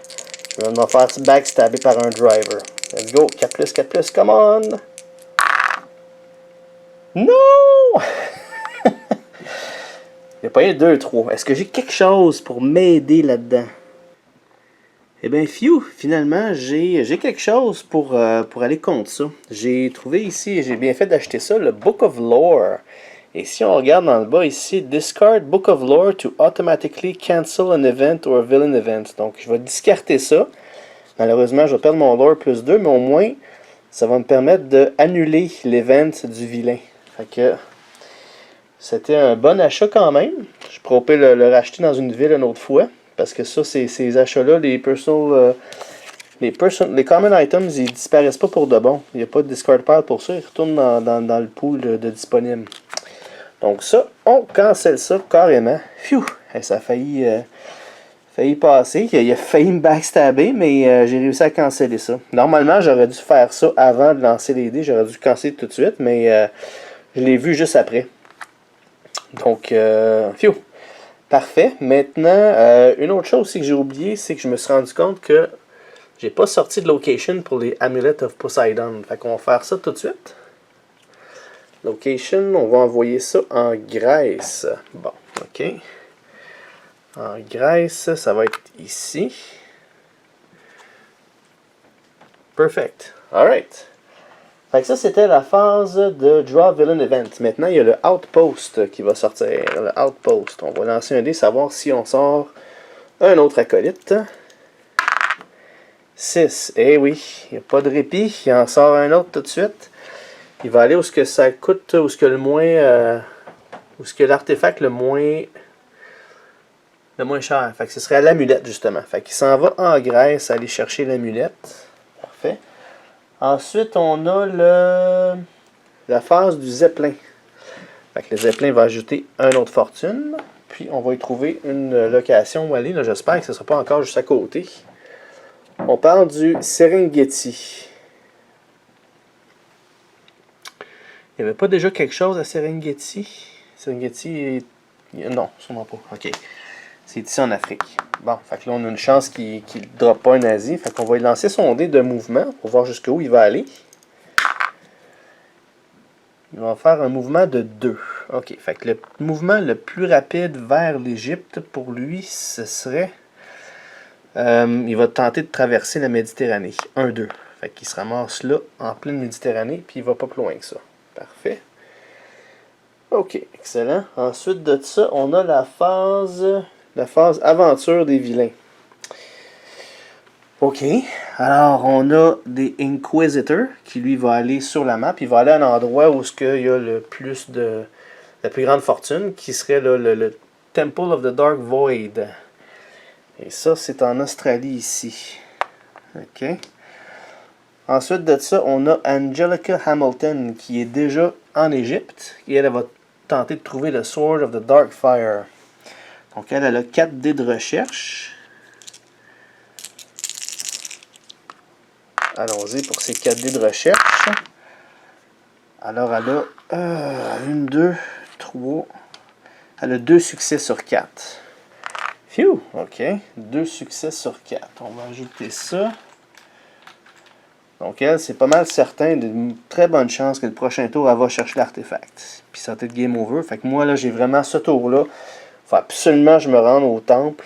[SPEAKER 1] Je vais me faire backstabber par un driver. Let's go. 4+, 4+, come on! Non! Il a pas eu 2, 3. Est-ce que j'ai quelque chose pour m'aider là-dedans? Eh bien, phew, finalement, j'ai quelque chose pour aller contre ça. J'ai trouvé ici, j'ai bien fait d'acheter ça, le Book of Lore. Et si on regarde dans le bas ici, Discard Book of Lore to automatically cancel an event or a villain event. Donc, je vais discarter ça. Malheureusement, je vais perdre mon Lore +2, mais au moins, ça va me permettre d'annuler l'event du vilain. Fait que, c'était un bon achat quand même. Je pourrais le racheter dans une ville une autre fois. Parce que ça, ces achats-là, les common items, ils disparaissent pas pour de bon. Il n'y a pas de discard pile pour ça. Ils retournent dans le pool de disponibles. Donc ça, on cancelle ça carrément. Phew! Ça a failli passer. Il a failli me backstabber, mais j'ai réussi à canceller ça. Normalement, j'aurais dû faire ça avant de lancer les dés. J'aurais dû canceller tout de suite, mais je l'ai vu juste après. Donc, phew! Parfait. Maintenant, une autre chose aussi que j'ai oublié, c'est que je me suis rendu compte que j'ai pas sorti de location pour les Amulet of Poseidon. Fait qu'on va faire ça tout de suite. Location, on va envoyer ça en Grèce. Bon, ok. En Grèce, ça va être ici. Perfect. Alright. Fait que ça, c'était la phase de Draw Villain Event. Maintenant, il y a le Outpost qui va sortir. Le Outpost. On va lancer un dé, savoir si on sort un autre acolyte. 6. Eh oui, il n'y a pas de répit. Il en sort un autre tout de suite. Il va aller où ce que ça coûte, où ce que le moins... où ce que l'artefact le moins cher. Fait que ce serait l'amulette, justement. Fait qu'il s'en va en Grèce aller chercher l'amulette. Parfait. Ensuite, on a la phase du Zeppelin. Fait que le Zeppelin va ajouter une autre fortune. Puis, on va y trouver une location où aller. J'espère que ce ne sera pas encore juste à côté. On parle du Serengeti. Il n'y avait pas déjà quelque chose à Serengeti? Serengeti, non, sûrement pas. Ok. C'est ici en Afrique. Bon, fait que là, on a une chance qu'il ne drop pas un Asie. Fait qu'on va lui lancer son dé de mouvement pour voir jusqu'où il va aller. Il va faire un mouvement de 2. Ok, fait que le mouvement le plus rapide vers l'Égypte, pour lui, ce serait... il va tenter de traverser la Méditerranée. 1-2. Fait qu'il se ramasse là, en pleine Méditerranée, puis il va pas plus loin que ça. Parfait. Ok, excellent. Ensuite de ça, on a la phase aventure des vilains. Ok, alors on a des Inquisitors qui lui va aller sur la map. Il va aller à un endroit où il y a la plus grande fortune, qui serait là, le Temple of the Dark Void. Et ça, c'est en Australie ici. Ok. Ensuite de ça, on a Angelica Hamilton qui est déjà en Égypte. Et elle va tenter de trouver le Sword of the Dark Fire. Donc elle a 4 dés de recherche. Allons-y pour ces 4 dés de recherche. Alors elle a 1, 2, 3. Elle a 2 succès sur 4. Phew, ok. 2 succès sur 4. On va ajouter ça. Donc elle, c'est pas mal certain, d'une très bonne chance que le prochain tour, elle va chercher l'artefact. Puis ça va être game over. Fait que moi, là, j'ai vraiment ce tour-là. Faut absolument que je me rende au temple.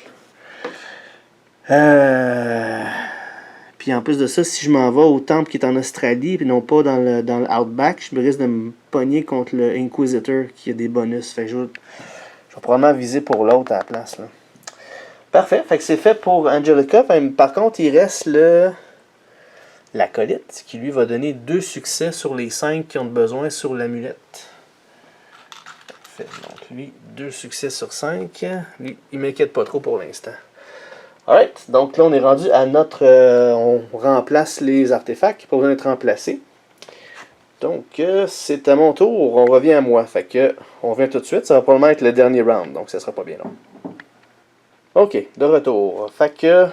[SPEAKER 1] Puis en plus de ça, si je m'en vais au temple qui est en Australie, puis non pas dans le Outback, je me risque de me pogner contre le Inquisitor qui a des bonus. Fait que je vais probablement viser pour l'autre à la place, là. Parfait. Fait que c'est fait pour Angelica. Par contre, il reste l'acolyte qui lui va donner 2 succès sur les 5 qui ont besoin sur l'amulette. Parfait. Donc, lui, 2 succès sur 5. Lui, il m'inquiète pas trop pour l'instant. Alright. Donc là, on est rendu à notre... on remplace les artefacts pour venir être remplacés. Donc, c'est à mon tour. On revient à moi. Fait que, on revient tout de suite. Ça va probablement être le dernier round. Donc, ça sera pas bien long. OK. De retour. Fait que...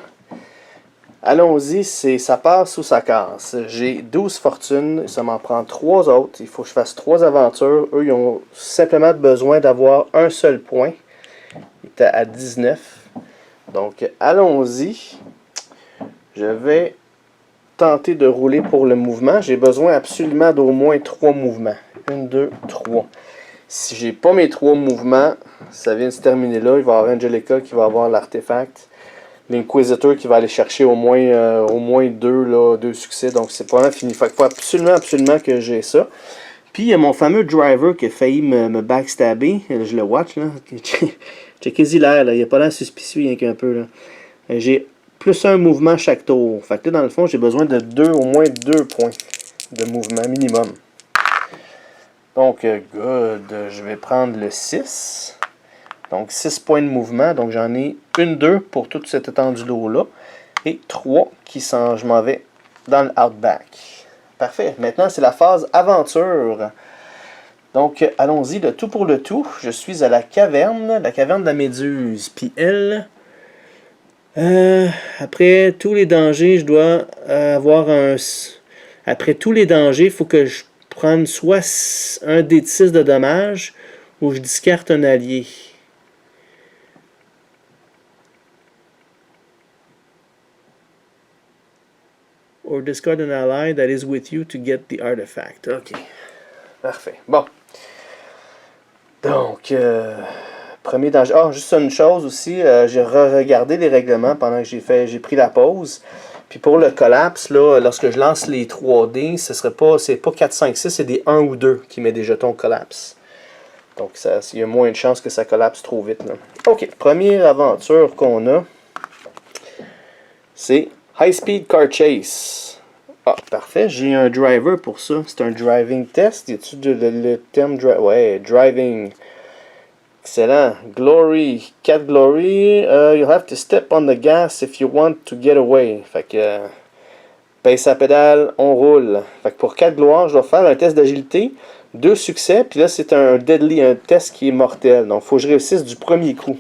[SPEAKER 1] allons-y, ça passe ou ça casse. J'ai 12 fortunes, ça m'en prend 3 autres. Il faut que je fasse 3 aventures. Eux, ils ont simplement besoin d'avoir un seul point. Il était à 19. Donc, allons-y. Je vais tenter de rouler pour le mouvement. J'ai besoin absolument d'au moins 3 mouvements. 1, 2, 3. Si j'ai pas mes 3 mouvements, ça vient de se terminer là. Il va y avoir Angelica qui va avoir l'artefact. L'Inquisitor qui va aller chercher au moins 2 succès. Donc c'est pas fini. Fait qu'il faut absolument que j'ai ça. Puis il y a mon fameux driver qui a failli me backstabber. Je le watch là. Checkez-y l'air là. Il a pas l'air suspicieux rien qu'un peu là. J'ai plus un mouvement chaque tour. Fait que là dans le fond j'ai besoin de au moins 2 points de mouvement minimum. Donc good. Je vais prendre le 6. Donc 6 points de mouvement. Donc j'en ai 2 pour toute cette étendue d'eau-là. Et 3 qui sont, je m'en vais dans le Outback. Parfait. Maintenant, c'est la phase aventure. Donc, allons-y, le tout pour le tout. Je suis à la caverne de la Méduse. Puis elle, après tous les dangers, je dois avoir un... Après tous les dangers, il faut que je prenne soit un dé de 6 de dommages ou je discarte un allié. Or discard an ally that is with you to get the artifact. OK. Parfait. Bon. Donc, premier danger. Ah, juste une chose aussi. J'ai regardé les règlements pendant que j'ai pris la pause. Puis pour le collapse, là, lorsque je lance les 3D, c'est pas 4, 5, 6, c'est des 1 ou 2 qui met des jetons collapse. Donc, il y a moins de chances que ça collapse trop vite. Là. OK. Première aventure qu'on a, c'est High Speed Car Chase. Ah, parfait. J'ai un driver pour ça. C'est un driving test. Y a-tu le terme ouais, driving. Excellent. Glory. 4 Glory. You'll have to step on the gas if you want to get away. Fait que pèse sa pédale, on roule. Fait que pour 4 gloires, je dois faire un test d'agilité. 2 succès. Puis là, c'est un deadly, un test qui est mortel. Donc, il faut que je réussisse du premier coup.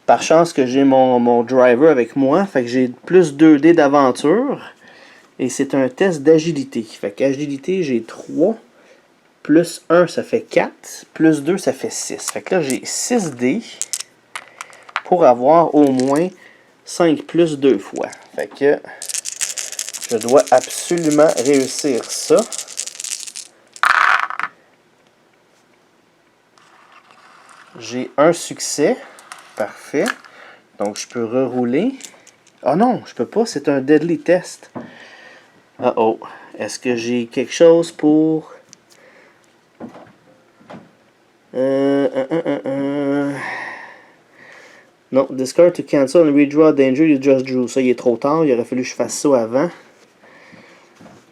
[SPEAKER 1] Par chance que j'ai mon driver avec moi, fait que j'ai plus 2 dés d'aventure. Et c'est un test d'agilité. Fait qu'agilité, j'ai 3. Plus 1, ça fait 4. Plus 2, ça fait 6. Fait que là, j'ai 6 dés pour avoir au moins 5 plus 2 fois. Fait que je dois absolument réussir ça. J'ai un succès. Parfait. Donc, je peux rerouler. Ah non, je peux pas. C'est un deadly test. Oh. Est-ce que j'ai quelque chose pour... Non, discard to cancel and redraw danger you just drew. Ça, il est trop tard. Il aurait fallu que je fasse ça avant.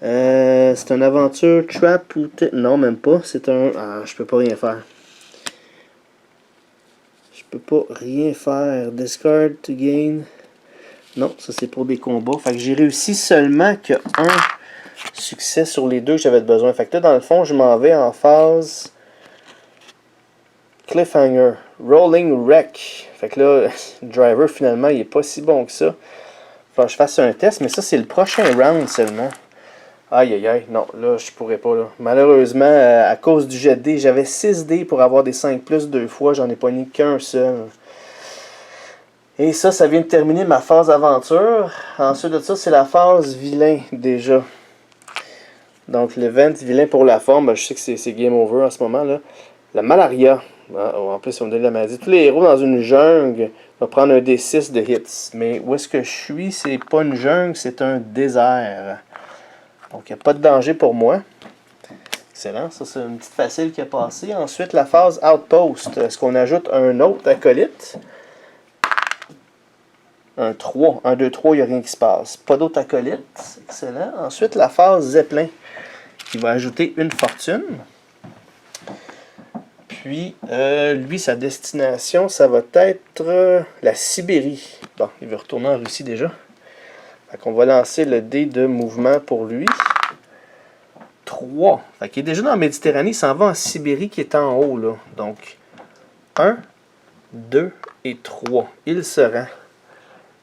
[SPEAKER 1] C'est une aventure trap ou... Non, même pas. C'est un... Ah, je peux pas rien faire. Je peux pas rien faire. Discard to gain. Non, ça c'est pour des combats. Fait que j'ai réussi seulement que un succès sur les 2 que j'avais besoin. Fait que là, dans le fond, je m'en vais en phase Cliffhanger. Rolling Wreck. Fait que là, le driver, finalement, il est pas si bon que ça. Faut que je fasse un test, mais ça, c'est le prochain round seulement. Aïe, aïe, aïe. Non, là, je pourrais pas, là. Malheureusement, à cause du jet de dés, j'avais 6 dés pour avoir des 5 plus 2 fois. J'en ai pas mis qu'un seul. Et ça vient de terminer ma phase aventure. Ensuite de ça, c'est la phase vilain, déjà. Donc, l'event vilain pour la forme, ben, je sais que c'est game over en ce moment, là. La malaria. En plus, on me donne la maladie. Tous les héros dans une jungle vont prendre un D6 de hits. Mais où est-ce que je suis? C'est pas une jungle, c'est un désert. Donc, il n'y a pas de danger pour moi. Excellent. Ça, c'est une petite facile qui a passé. Ensuite, la phase Outpost. Est-ce qu'on ajoute un autre acolyte? Un 3. 1, 2, 3, il n'y a rien qui se passe. Pas d'autre acolyte. Excellent. Ensuite, la phase Zeppelin qui va ajouter une fortune. Puis, lui, sa destination, ça va être la Sibérie. Bon, il veut retourner en Russie déjà. Fait qu'on va lancer le dé de mouvement pour lui. 3. Fait qu'il est déjà dans la Méditerranée, il s'en va en Sibérie qui est en haut, là. Donc, 1, 2 et 3. Il se rend.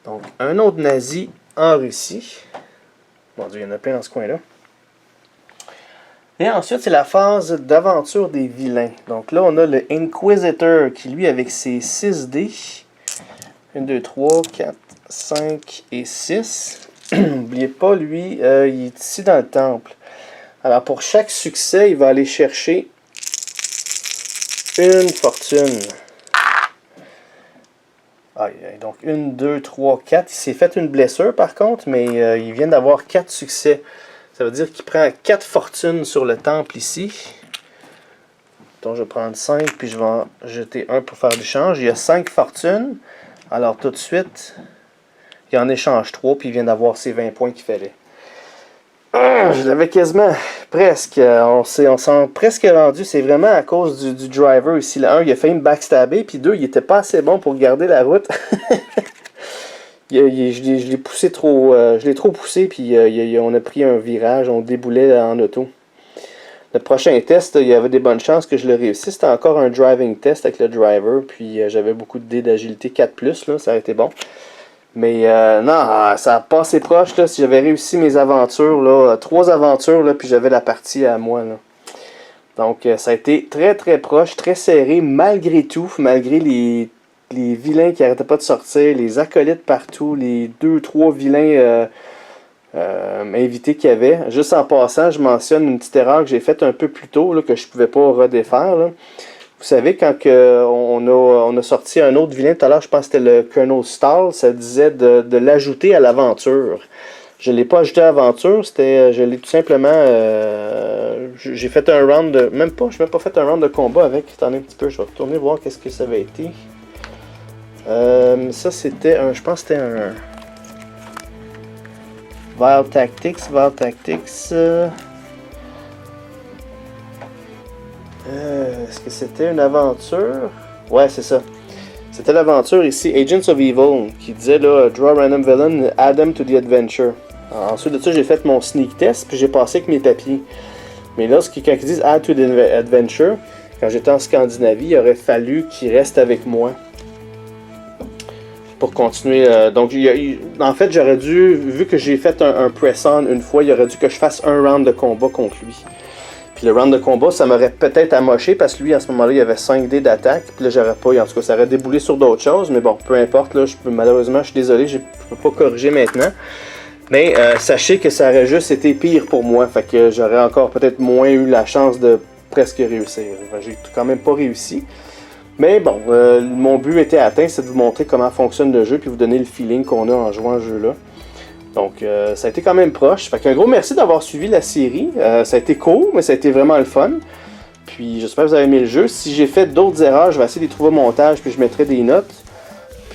[SPEAKER 1] Donc, un autre nazi en Russie. Mon Dieu, il y en a plein dans ce coin-là. Et ensuite, c'est la phase d'aventure des vilains. Donc là, on a le Inquisitor qui, lui, avec ses 6 dés. 1, 2, 3, 4, 5 et 6. N'oubliez pas, lui, il est ici dans le temple. Alors, pour chaque succès, il va aller chercher une fortune. Donc, 1, 2, 3, 4. Il s'est fait une blessure, par contre, mais il vient d'avoir 4 succès. Ça veut dire qu'il prend 4 fortunes sur le temple ici. Donc, je vais prendre 5, puis je vais en jeter 1 pour faire du change. Il y a 5 fortunes. Alors, tout de suite, il en échange 3, puis il vient d'avoir ses 20 points qu'il fallait. Je l'avais quasiment, presque. On s'en presque rendu. C'est vraiment à cause du driver ici. Le 1, il a failli me backstabber, puis 2, il était pas assez bon pour garder la route. Je l'ai poussé trop, je l'ai trop poussé, puis on a pris un virage, on déboulait en auto. Le prochain test, il y avait des bonnes chances que je le réussisse. C'était encore un driving test avec le driver, puis j'avais beaucoup de dés d'agilité 4+, là, ça a été bon. Mais non, ça a passé proche, là, si j'avais réussi mes aventures, là, 3 aventures, là, puis j'avais la partie à moi, là. Donc ça a été très très proche, très serré, malgré tout, malgré les vilains qui n'arrêtaient pas de sortir, les acolytes partout, les 2-3 vilains invités qu'il y avait. Juste en passant, je mentionne une petite erreur que j'ai faite un peu plus tôt, là, que je ne pouvais pas redéfaire. Là. Vous savez, quand on a sorti un autre vilain, tout à l'heure, je pense que c'était le Colonel Stahl, ça disait de l'ajouter à l'aventure. Je ne l'ai pas ajouté à l'aventure, je l'ai tout simplement... j'ai fait un round de... je n'ai même pas fait un round de combat avec. Attendez un petit peu, je vais retourner voir qu'est-ce que ça avait été. Ça c'était je pense que c'était un Vile Tactics. Est-ce que c'était une aventure? Ouais, c'est ça. C'était l'aventure ici, Agents of Evil, qui disait là, Draw Random Villain, Add them to the adventure. Alors, ensuite de ça, j'ai fait mon sneak test, puis j'ai passé avec mes papiers. Mais là, quand ils disent Add to the adventure, quand j'étais en Scandinavie, il aurait fallu qu'ils restent avec moi pour continuer. Donc, en fait, j'aurais dû, vu que j'ai fait un press-on une fois, il aurait dû que je fasse un round de combat contre lui. Puis le round de combat, ça m'aurait peut-être amoché parce que lui, à ce moment-là, il avait 5 dés d'attaque. Puis là, j'aurais pas, en tout cas, ça aurait déboulé sur d'autres choses. Mais bon, peu importe, là, malheureusement, je suis désolé, je peux pas corriger maintenant. Mais sachez que ça aurait juste été pire pour moi. Fait que j'aurais encore peut-être moins eu la chance de presque réussir. Enfin, j'ai quand même pas réussi. Mais bon, mon but était atteint, c'est de vous montrer comment fonctionne le jeu puis vous donner le feeling qu'on a en jouant à ce jeu-là. Donc, ça a été quand même proche. Fait qu'un gros merci d'avoir suivi la série. Ça a été cool, mais ça a été vraiment le fun. Puis, j'espère que vous avez aimé le jeu. Si j'ai fait d'autres erreurs, je vais essayer de les trouver au montage puis je mettrai des notes.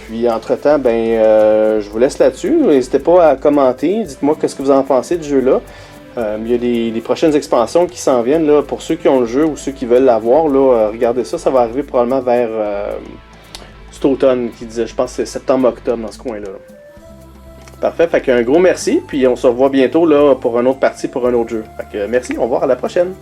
[SPEAKER 1] Puis, entre-temps, je vous laisse là-dessus. N'hésitez pas à commenter. Dites-moi qu'est-ce que vous en pensez du jeu-là. Il y a les prochaines expansions qui s'en viennent. Là, pour ceux qui ont le jeu ou ceux qui veulent l'avoir, regardez ça. Ça va arriver probablement vers cet automne, qui disait, je pense que c'est septembre-octobre dans ce coin-là. Parfait, fait qu'un gros merci, puis on se revoit bientôt là, pour une autre partie, pour un autre jeu. Fait que merci, au revoir, à la prochaine!